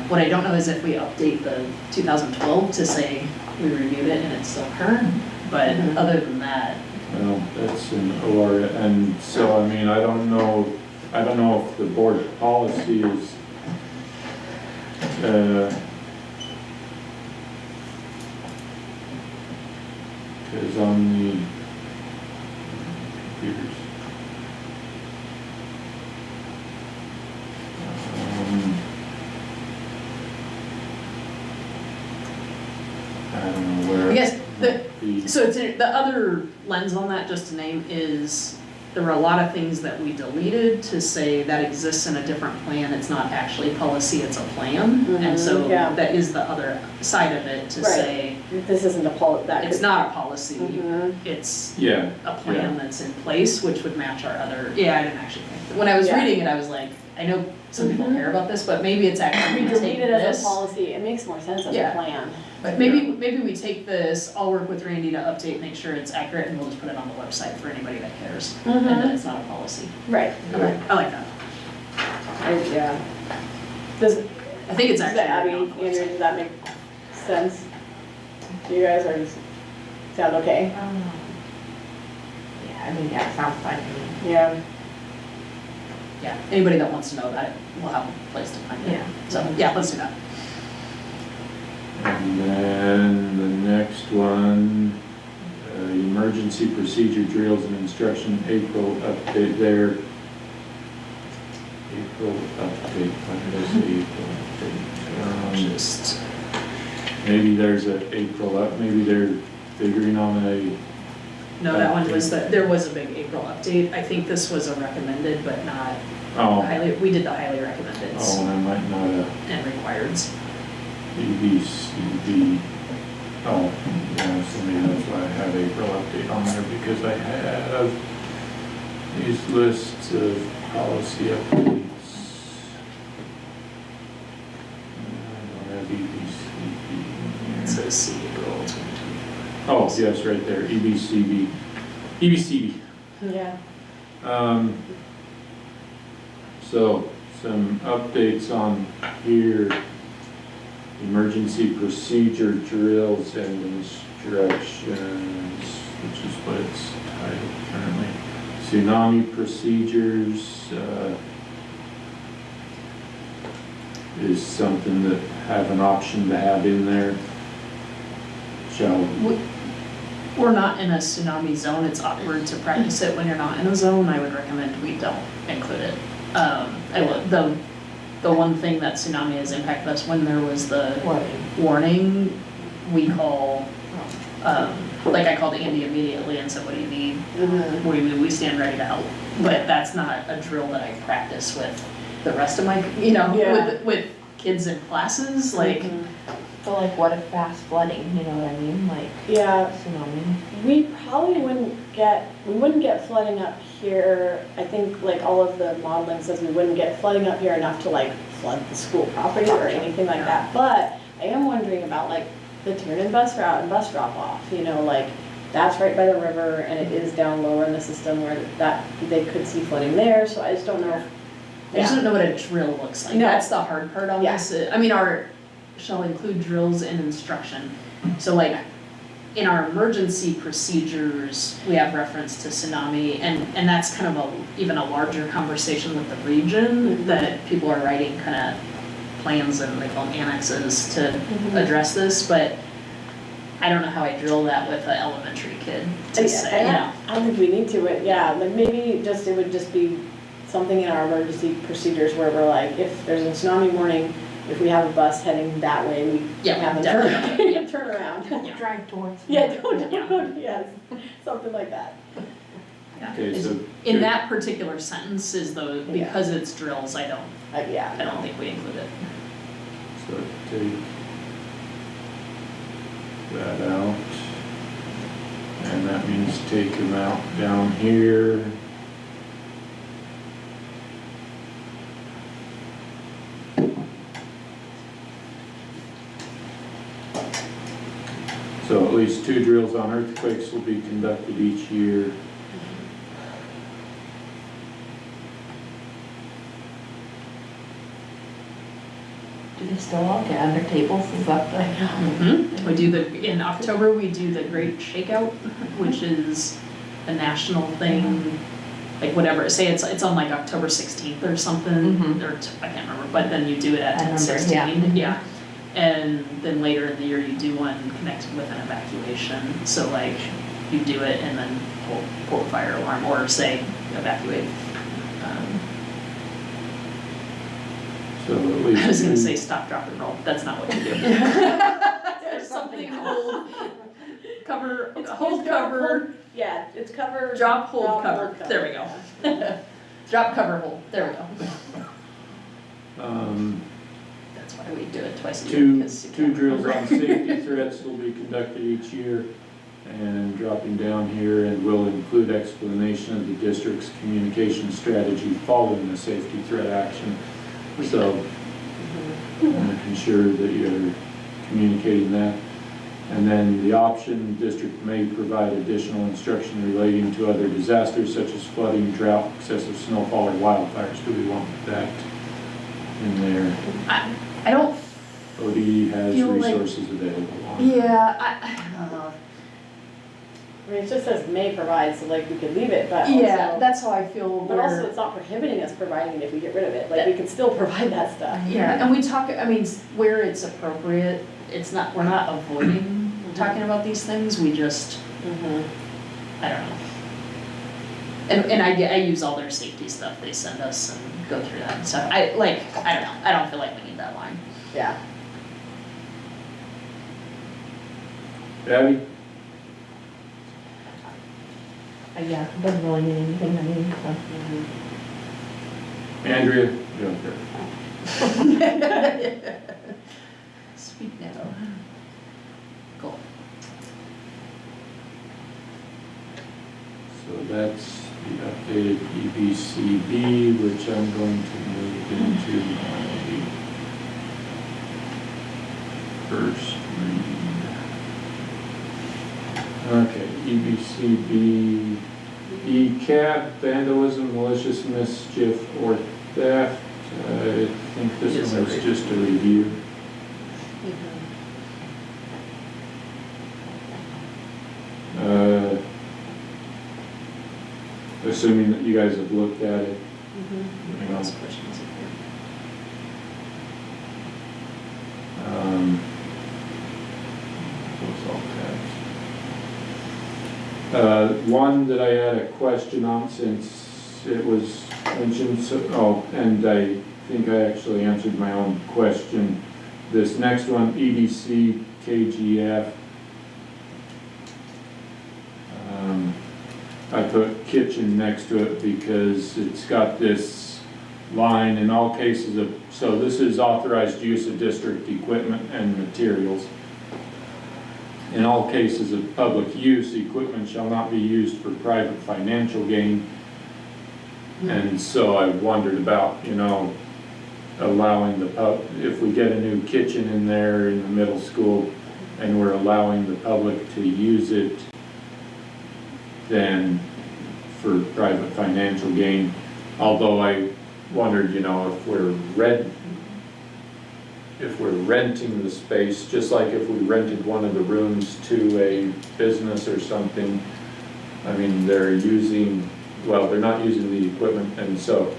What I don't know is if we update the 2012 to say we reviewed it and it's still current, but other than that. Well, that's an OR, and so, I mean, I don't know if the board policy is, because on the computers. I don't know where. I guess the- So it's, the other lens on that, just to name, is there were a lot of things that we deleted to say that exists in a different plan, it's not actually policy, it's a plan. And so yeah. that is the other side of it, to Right. say, This isn't a that it's not a policy, Mhm. it's Yeah, a plan that's in place, which would match our other, yeah, I didn't actually think. When I was Yeah. reading it, I was like, I know some people care about this, but maybe it's actually, We we take delete it as a this. policy, it makes more sense as a Yeah. plan. But maybe we take this, I'll work with Randy to update, make sure it's accurate, and we'll just put it on the website for anybody that cares. And that it's not a policy. Right. I like that. Yeah. Does, I think it's does actually. that, Abby, Andrew, does that make sense? Do you guys, or does sound okay? Yeah, I mean, yeah, it sounds fine to me. Yeah. Yeah, anybody that wants to know that, will have a place to find it. Yeah. So, yeah, let's do that. and then the next one, emergency procedure drills and instruction, April update there. April update, when does the April update? Just, Maybe there's a April up, maybe they're figuring on a, no, that one was there was a big April update. I think this was a recommended, but not oh, highly, we did the highly recommended and I might not have. and requireds. EBCB, oh, yeah, so maybe that's why I have April update on there, because I have these lists of policy updates. I don't have EBCB. It says C, April 2020. Oh, yes, right there, EBCB, EBCB. Yeah. So, some updates on here. Emergency procedure drills and instructions, which is what it's titled currently. Tsunami procedures, is something that have an option to have in there. Shall, We're not in a tsunami zone, it's awkward to practice it when you're not in a zone, I would recommend we don't include it. The one thing that tsunami has impacted us, when there was the warning, we call, like I called Andy immediately and said, what do you need? What do you mean, we stand ready to help. But that's not a drill that I practice with the rest of my, with kids in classes, like. So like what if fast flooding, you know what I mean, like Yeah, tsunami? we probably wouldn't get flooding up here. I think like all of the modeling says we wouldn't get flooding up here enough to like flood the school property or anything like that. But I am wondering about like the turn-in bus route and bus drop-off, you know, like that's right by the river and it is down lower in the system where that they could see flooding there, so I just don't know. I just don't know what a drill looks like. No. That's the hard part on this. I mean, our shall include drills and instruction. So like in our emergency procedures, we have reference to tsunami and that's kind of even a larger conversation with the region that people are writing kind of plans and they call them annexes to address this, but I don't know how I drill that with an elementary kid to say, you know. I don't think we need to, but yeah, like maybe it would just be something in our emergency procedures where we're like, if there's a tsunami warning, if we have a bus heading that way, we have them turn around. Yeah. Drive towards. Yes, something like that. Yeah. okay, so. In that particular sentence is the, because it's drills, I don't think we include it. So take that out. And that means take them out down here. So at least 2 drills on earthquakes will be conducted each year. Do they still all get under tables, is that the? We do in October, we do the Great Shakeout, which is a national thing, like whatever, say it's on like October 16th or something, or I can't remember, but then you do it at 10/16, yeah. And then later in the year, you do one connected with an evacuation, so like you do it and then pull a fire alarm, or say evacuate. So at least I was gonna 2 say stop, drop, and roll, that's not what you do. There's something, hold, cover, hold, cover, Yeah, it's cover. drop, hold, cover, there we go. Drop, cover, hold, there we go. That's why we do it twice a year. Because you Two can't drills remember. on safety threats will be conducted each year. And dropping down here, and will include explanation of the district's communication strategy following the safety threat action. So, making sure that you're communicating that. And then the option, district may provide additional instruction relating to other disasters such as flooding, drought, excessive snowfall, or wildfires. Do we want that in there? I don't, ODE has feel like- resources available on. yeah, I don't know. I mean, it just says may provide, so like we could leave it, but Yeah, also, that's how I feel. but also it's not prohibiting us providing it if we get rid of it. Like we can still provide that stuff. Yeah, and we talk, I mean, where it's appropriate, it's not, we're not avoiding talking about these things, we just, I don't know. And I use all their safety stuff they send us and go through that and stuff. I don't know, I don't feel like we need that line. Yeah. Abby? Yeah, it doesn't really mean anything to me, so. Andrea? Yeah, Speak now. Cool. so that's the updated EBCB, which I'm going to move into my first read. Okay, EBCB, ECAP, vandalism, malicious mischief, or theft. I think this one was just a review. Assuming that you guys have looked at it. You know. Those all tabs. One that I had a question on since it was mentioned, and I think I actually answered my own question. This next one, EDC KGF. I put kitchen next to it because it's got this line in all cases of, so this is authorized use of district equipment and materials. In all cases of public use, equipment shall not be used for private financial gain. And so I wondered about, allowing if we get a new kitchen in there in the middle school and we're allowing the public to use it, then for private financial gain. Although I wondered, if we're renting the space, just like if we rented one of the rooms to a business or something, I mean, they're not using the equipment, and so,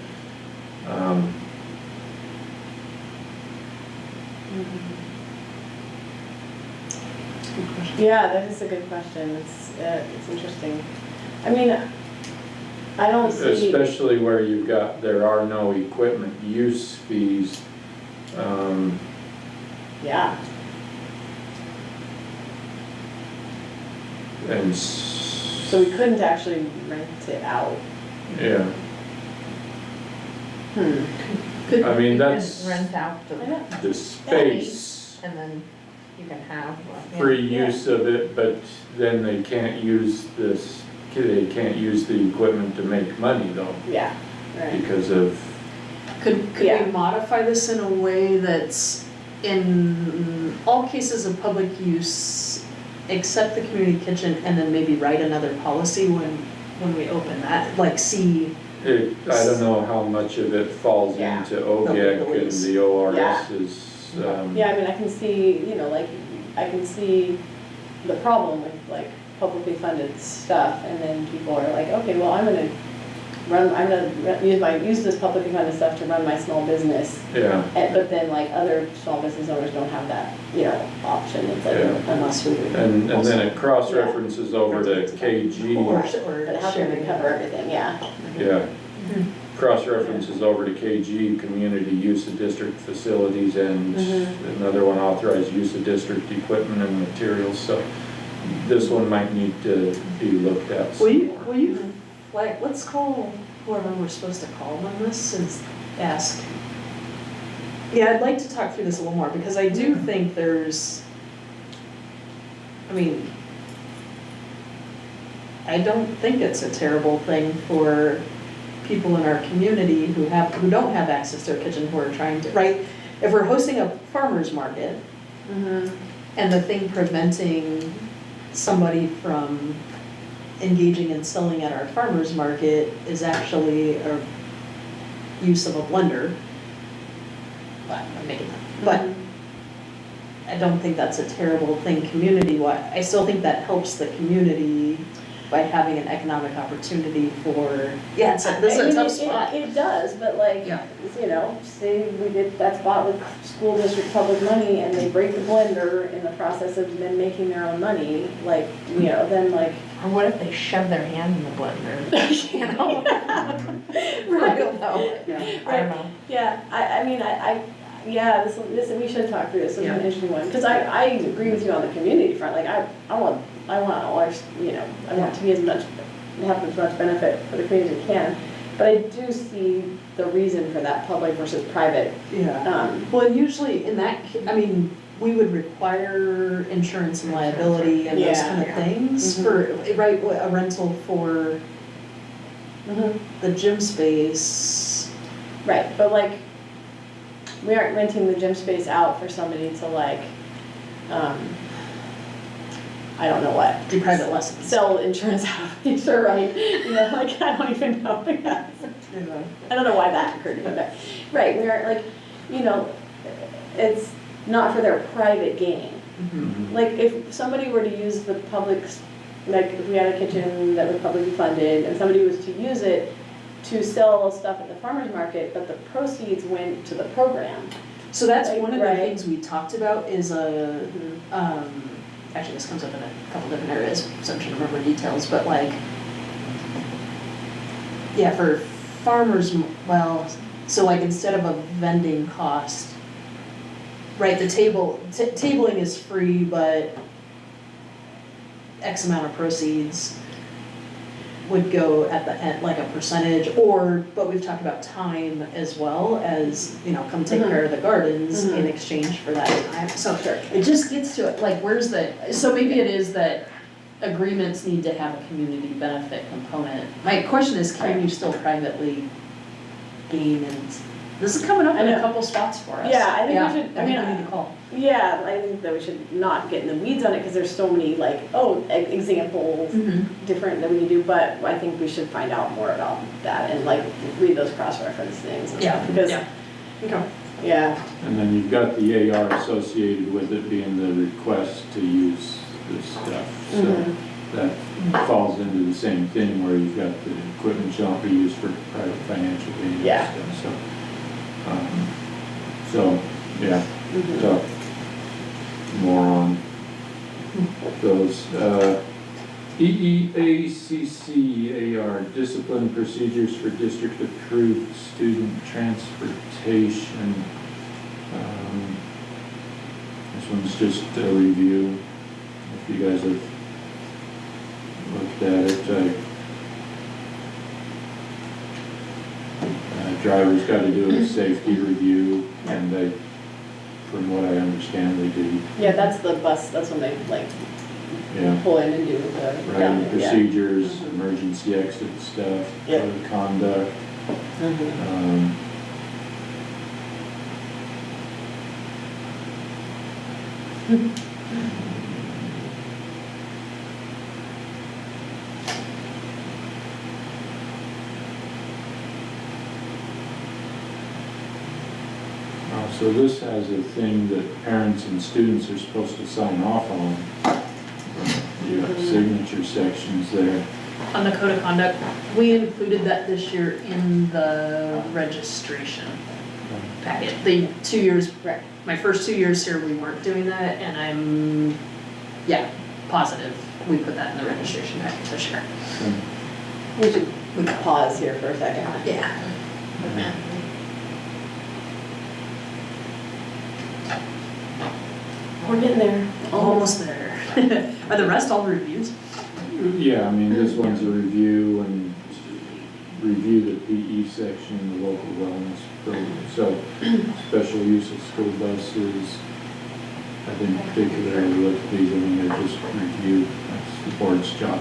Yeah, that is a good question. It's interesting. I mean, I don't see. Especially where there are no equipment use fees. Yeah. And So we couldn't actually rent it out. yeah, I mean, that's Rent out the space, and then you can have. free use of it, but then they can't use the equipment to make money though, Yeah, right. because of, Could Yeah. we modify this in a way that's in all cases of public use, except the community kitchen, and then maybe write another policy when we open that, like see. I don't know how much of it falls Yeah. into OGEC and the ORS is, Yeah, I mean, I can see, I can see the problem with like publicly funded stuff, and then people are like, okay, well, I'm gonna use this publicly funded stuff to run my small business. yeah. But then like other small business owners don't have that, option. It's like, Yeah. unless we. And then it cross-references over to KG. But how can we cover everything, yeah. Yeah. Cross-references over to KG, community use of district facilities, and another one authorized use of district equipment and materials, so this one might need to be looked at. Will you, let's call whoever we're supposed to call on this and ask. Yeah, I'd like to talk through this a little more, because I do think I don't think it's a terrible thing for people in our community who don't have access to a kitchen, who are trying to, right? If we're hosting a farmer's market, and the thing preventing somebody from engaging in selling at our farmer's market is actually a use of a blender, I'm making that, but I don't think that's a terrible thing community-wise. I still think that helps the community by having an economic opportunity for, this is a tough spot. It does, but like, Yeah. say that's bought with school district public money and they break the blender in the process of them making their own money, like, then like. Or what if they shove their hand in the blender? Right. I don't know. I don't know. Yeah, this we should talk through this. It's an interesting one, because I agree with you on the community front. Like I want all our, I want to be have as much benefit for the community as we can. But I do see the reason for that public versus private. Yeah. Well, usually in that, we would require insurance and liability and those kind of things for, right, a rental for the gym space. Right, but like, we aren't renting the gym space out for somebody to like, I don't know what. Do private lessons. Sell insurance out of it, sure, right? Like, I don't even know. I don't know why that occurred to me, but, right, we aren't like, it's not for their private gain. Like, if somebody were to use the public, like, if we had a kitchen that was publicly funded, and somebody was to use it to sell stuff at the farmer's market, but the proceeds went to the program, So that's Like, one of the right. things we talked about is actually this comes up in a couple different areas, so I'm trying to remember details, but like, yeah, for farmers, well, so like instead of a vending cost, right, the tabling is free, but X amount of proceeds would go at the end, like a percentage, but we've talked about time as well as, come take care of the gardens in exchange for that time. So Sure. it just gets to it, like, so maybe it is that agreements need to have a community benefit component. My question is, can you still privately gain, and this is coming up in a couple spots for us. Yeah, I think we should, I think we need to call. Yeah, I think that we should not get in the weeds on it, because there's so many examples, different that we can do, but I think we should find out more about that and read those cross-reference things and stuff, because, yeah. And then you've got the AR associated with it being the request to use this stuff. So that falls into the same thing where you've got the equipment shall not be used for private financial gain and Yeah. stuff. So, yeah, so more on those. EEACCAR, discipline procedures for district approved student transportation. This one's just a review. If you guys have looked at it, driver's got to do a safety review, and they, from what I understand, they do. Yeah, that's the bus, that's when they pull in and do the. Riding procedures, emergency exit stuff, Yep. code of conduct. So this has a thing that parents and students are supposed to sign off on. You have signature sections there. On the code of conduct, we included that this year in the registration packet. The 2 years, my first 2 years here, we weren't doing that, and I'm, positive we put that in the registration packet this year. We should pause here for a second. Yeah. We're getting there. Almost there. Are the rest all reviews? Yeah, I mean, this one's a review and review the PE section, the local wellness program. So special use of school buses. I didn't particularly look at these, I mean, they're just review. That's the board's job.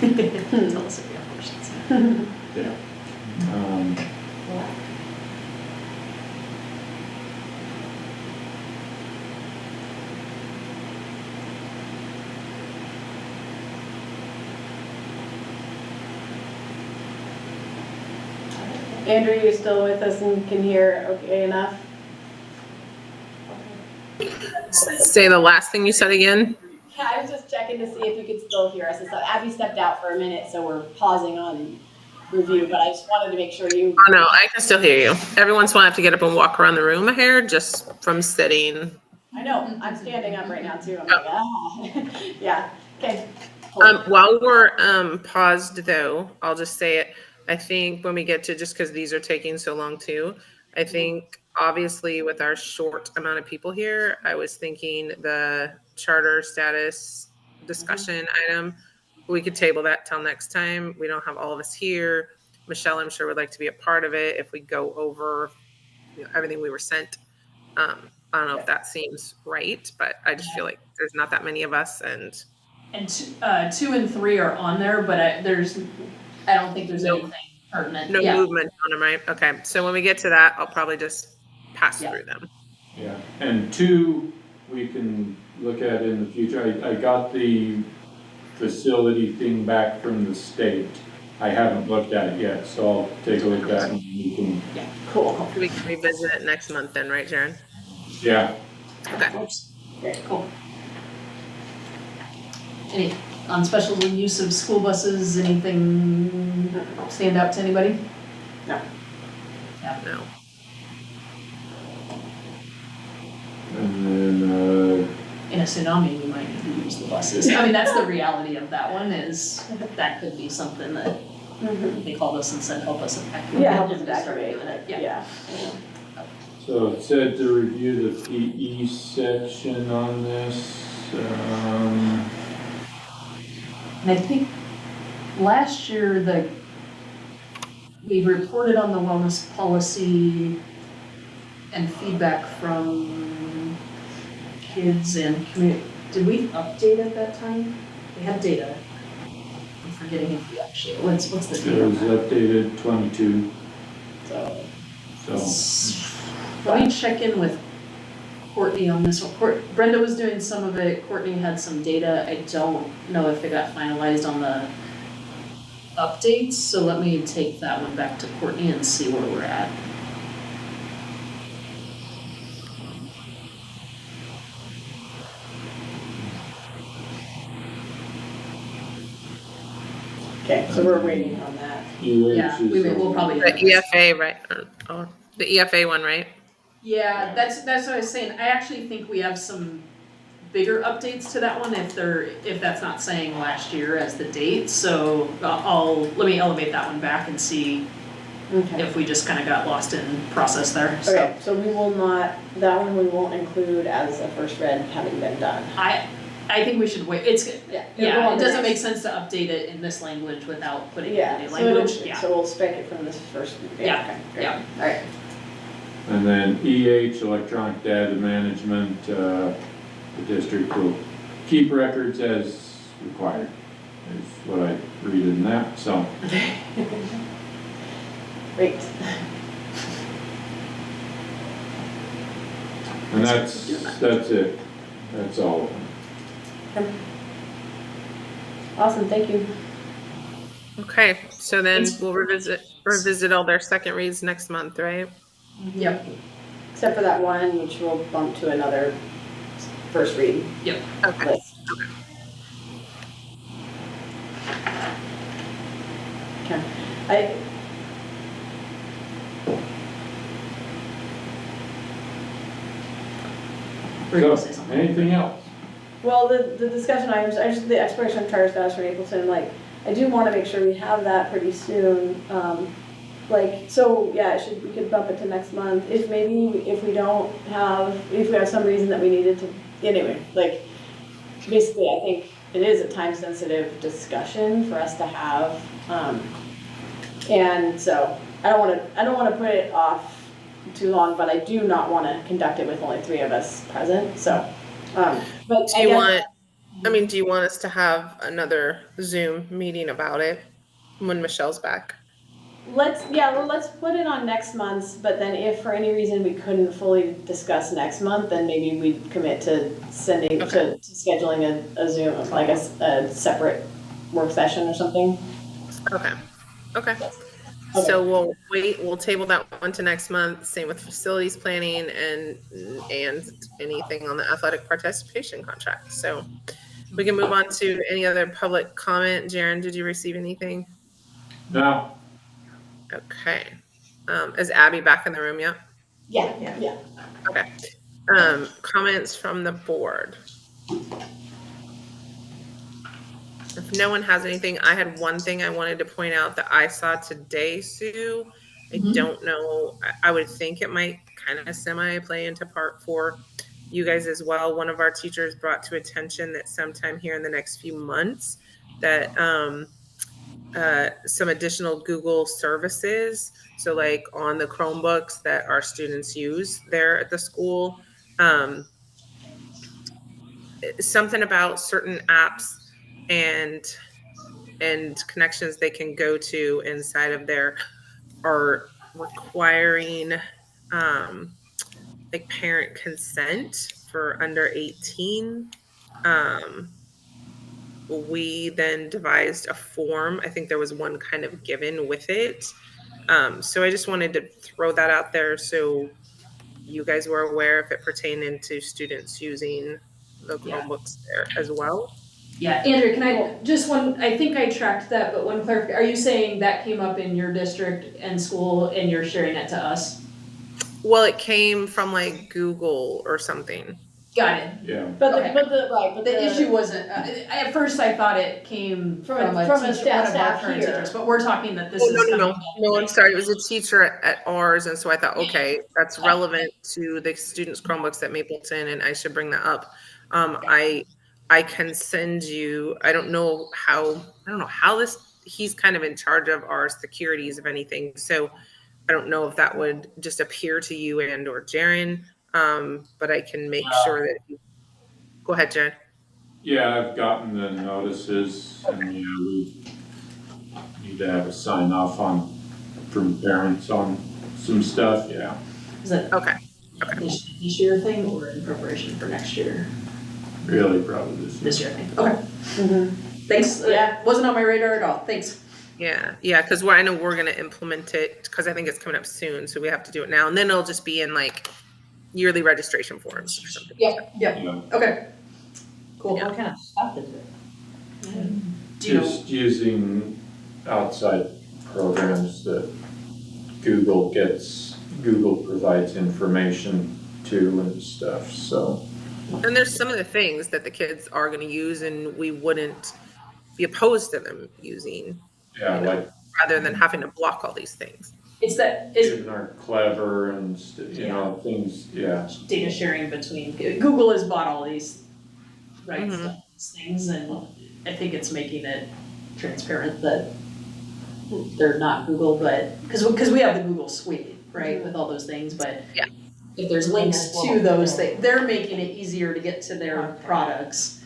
Tell us if you have questions. Yeah. Andrew, you still with us and can hear okay enough? Say the last thing you said again. Yeah, I was just checking to see if you could still hear us and stuff. Abby stepped out for a minute, so we're pausing on review, but I just wanted to make sure you. Oh no, I can still hear you. Every once in a while I have to get up and walk around the room a hair just from sitting. I know, I'm standing up right now too. I'm like, yeah, okay. While we're paused though, I'll just say it. I think when we get to, just because these are taking so long too, I think obviously with our short amount of people here, I was thinking the charter status discussion item, we could table that till next time. We don't have all of us here. Michelle, I'm sure would like to be a part of it if we go over everything we were sent. I don't know if that seems right, but I just feel like there's not that many of us, and 2 and 3 are on there, but I don't think there's anything pertinent. no movement on them, right? Okay, so when we get to that, I'll probably just pass through them. Yeah, and 2, we can look at in the future. I got the facility thing back from the state. I haven't looked at it yet, so I'll take a look at that and we can. Yeah, Cool. We can revisit it next month then, right, Sharon? Yeah. Okay. cool. Any, on special use of school buses, anything stand out to anybody? No. a tsunami, we might need to use the buses. I mean, that's the reality of that one, is that could be something that they called us and said, help us evacuate. Yeah, help us and we start evacuate, doing it. yeah. So it said to review the PE section on this. And I think last year we reported on the wellness policy and feedback from kids and community. Did we update at that time? We had data. I'm forgetting if we actually, what's the It date on was that? updated 22, So, so. Let me check in with Courtney on this one. Brenda was doing some of it, Courtney had some data. I don't know if it got finalized on the updates, so let me take that one back to Courtney and see where we're at. okay, so we're waiting on that. Yeah, EH is we'll probably. The EFA, right? Oh, the EFA one, right? Yeah, that's what I was saying. I actually think we have some bigger updates to that one if that's not saying last year as the date. So let me elevate that one back and see Okay. if we just kind of got lost in process there. So Okay, so we will not, that one we won't include as a first read having been done. I think we should wait. It's Yeah. it'll go yeah, on it the doesn't make next- sense to update it in this language without putting it in Yeah, the new so language. it'll, Yeah. so we'll strike it from this first. Yeah, Okay, great. yeah. All right. And then EH, electronic data management, the district will keep records as required, is what I read in that, so. Great. And that's it, that's all of them. Awesome, thank you. Okay, so then we'll revisit all their second reads next month, right? Yep. Except for that one, which we'll bump to another first read Okay. list. Okay. Were you gonna So, say something? anything else? Well, the discussion items, the exploration of charter status for Mapleton, like, I do wanna make sure we have that pretty soon. So, yeah, we could bump it to next month, if we have some reason that we needed to, anyway, like, basically, I think it is a time-sensitive discussion for us to have. And so, I don't wanna put it off too long, but I do not wanna conduct it with only 3 of us present, so. But Do you want us to have another Zoom meeting about it when Michelle's back? let's put it on next month's, but then if for any reason we couldn't fully discuss next month, then maybe we'd commit to to scheduling a Zoom, like a separate work session or something. Okay. So we'll table that one to next month, same with facilities planning and anything on the athletic participation contract. So we can move on to any other public comment. Jaren, did you receive anything? No, Okay. Is Abby back in the room yet? Yeah. Okay. Comments from the board. If no one has anything, I had one thing I wanted to point out that I saw today, Sue. I don't know. I would think it might kind of semi-play into part 4. You guys as well. One of our teachers brought to attention that sometime here in the next few months that some additional Google services, so like on the Chromebooks that our students use there at the school, something about certain apps and connections they can go to inside of there are requiring like parent consent for under 18. We then devised a form. I think there was one kind of given with it. So I just wanted to throw that out there so you guys were aware if it pertained into students using the Chromebooks there as well. Yeah, Andrea, can I think I tracked that, but one clarification, are you saying that came up in your district and school and you're sharing that to us? Well, it came from like Google or something. Got it. Yeah, But Okay. but The issue wasn't, at first I thought it came From from a a staff- teacher, one of our staff current here. teachers, but we're talking that this Oh, is no, no, coming no, back. no, I'm sorry, it was a teacher at ours, and so I thought, okay, that's relevant to the students' Chromebooks at Mapleton, and I should bring that up. I can send you, I don't know how this, he's kind of in charge of our securities, if anything, so I don't know if that would just appear to you and or Jaren, but I can make sure that, go ahead, Jaren. yeah, I've gotten the notices, and yeah, we need to have a sign off from parents on some stuff, yeah. Is that Okay, this year thing or in preparation for next year? Really probably This year thing, okay. Mhm. Thanks, Yeah. wasn't on my radar at all, thanks. yeah, because I know we're gonna implement it, because I think it's coming up soon, so we have to do it now, and then it'll just be in like yearly registration forms or something. Yep, Yeah, okay. Cool. Yeah. What kind of stuff is it? Do you know, just using outside programs that Google provides information to and stuff, so. And there's some of the things that the kids are gonna use and we wouldn't be opposed to them using, Yeah, like rather than having to block all these things. it's that, is even our clever and, you know, things, yeah. data sharing between, Google has bought all these, right, Mhm. stuff, these things, and I think it's making it transparent that they're not Google, but, because we have the Google suite, right, with all those things, but Yeah. if there's links to those, they're making it easier to get to their products.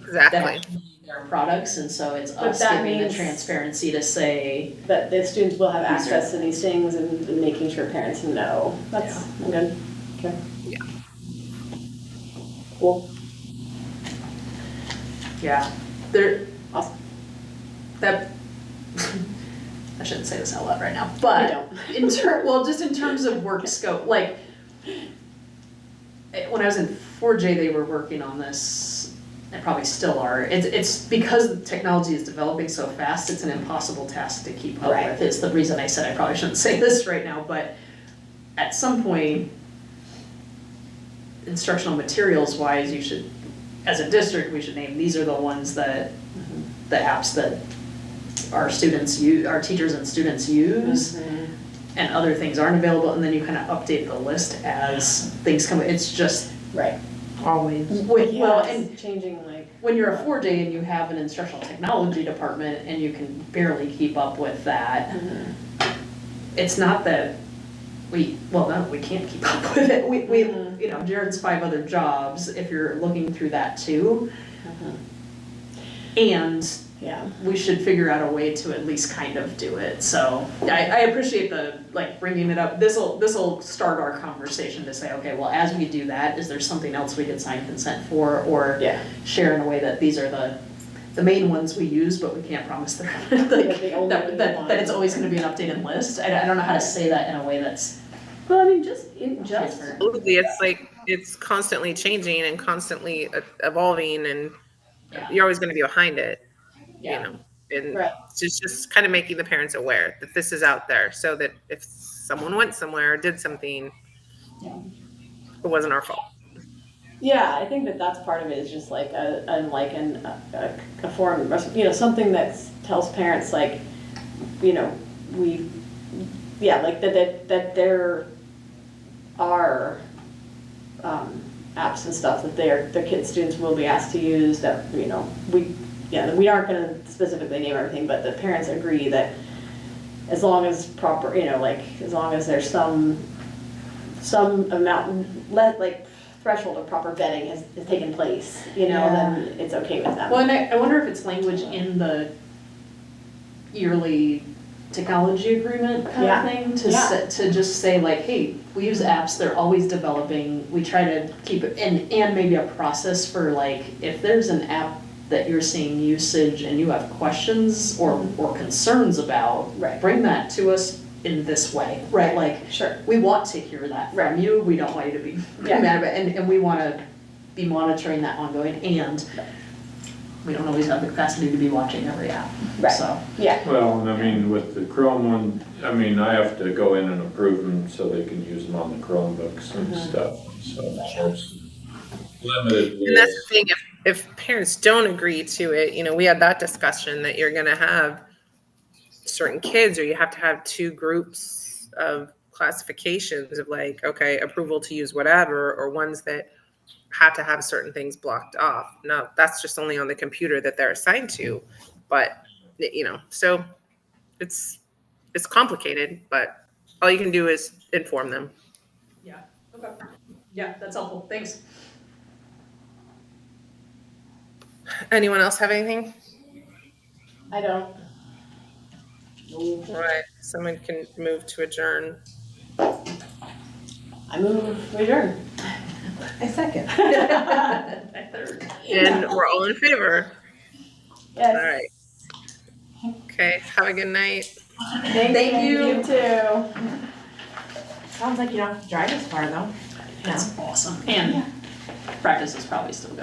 Exactly. That are their products, and so it's But us that giving the means- transparency to say, That the students will have access to these things and making sure parents know. That's good. Okay. Yeah. Cool. yeah, they're, Awesome. that, I shouldn't say this out loud right now, I but don't. just in terms of work scope, like, when I was in 4J, they were working on this, and probably still are, it's because the technology is developing so fast, it's an impossible task to keep up Right. with, it's the reason I said I probably shouldn't say this right now, but at some point, instructional materials wise, you should, as a district, we should name, these are the ones that, the apps that our students use, our teachers and students use, and other things aren't available, and then you kind of update the list as things come, it's just, Right. Always. well, Yeah, and it's changing like. when you're a 4J and you have an instructional technology department and you can barely keep up with that, it's not that we can't keep up with it. We you know, Jared's 5 other jobs, if you're looking through that too. And Yeah. we should figure out a way to at least kind of do it. So I appreciate the, like, bringing it up. This'll start our conversation to say, okay, well, as we do that, is there something else we could sign consent for or Yeah. share in a way that these are the main ones we use, but we can't promise they're the only that it's always gonna be an updated list. I don't know how to say that in a way that's Well, I mean, just transparent. Absolutely, it's like, it's constantly changing and constantly evolving, and Yeah. you're always gonna be behind it, you Yeah. know? And Right. it's just kind of making the parents aware that this is out there, so that if someone went somewhere or did something, it wasn't our fault. Yeah, I think that that's part of it is just like a forum, you know, something that tells parents like, you know, like that there are apps and stuff that their kids, students will be asked to use that, you know, we aren't gonna specifically name everything, but the parents agree that as long as proper, you know, like, as long as there's some amount, like, threshold of proper vetting has taken place, you know, then it's okay with them. Well, and I wonder if it's language in the yearly technology agreement kind Yeah. of thing to Yeah. to just say like, hey, we use apps, they're always developing, we try to keep it, and maybe a process for like, if there's an app that you're seeing usage and you have questions or concerns about, Right. bring that to us in this way, right? Like, Sure. we want to hear that from Right. you, we don't want you to be Yeah. mad about it, and we wanna be monitoring that ongoing, and we don't always have the capacity to be watching every app, Right. so. Yeah, Well, and I mean, with the Chrome one, I mean, I have to go in and approve them so they can use them on the Chromebooks and stuff, so there's limited And that's with, the thing, if parents don't agree to it, you know, we had that discussion that you're gonna have certain kids, or you have to have two groups of classifications of like, okay, approval to use whatever, or ones that have to have certain things blocked off. Now, that's just only on the computer that they're assigned to, but you know, so it's it's complicated, but all you can do is inform them. Yeah, okay. Yeah, that's helpful, thanks. Anyone else have anything? I don't. All right, someone can move to adjourn. I move to adjourn. I second. I third. And we're all in favor. Yes. All right. Okay, have a good night. Thank you. You too. Sounds like you don't have to drive as far though. That's awesome, and practice is probably still going.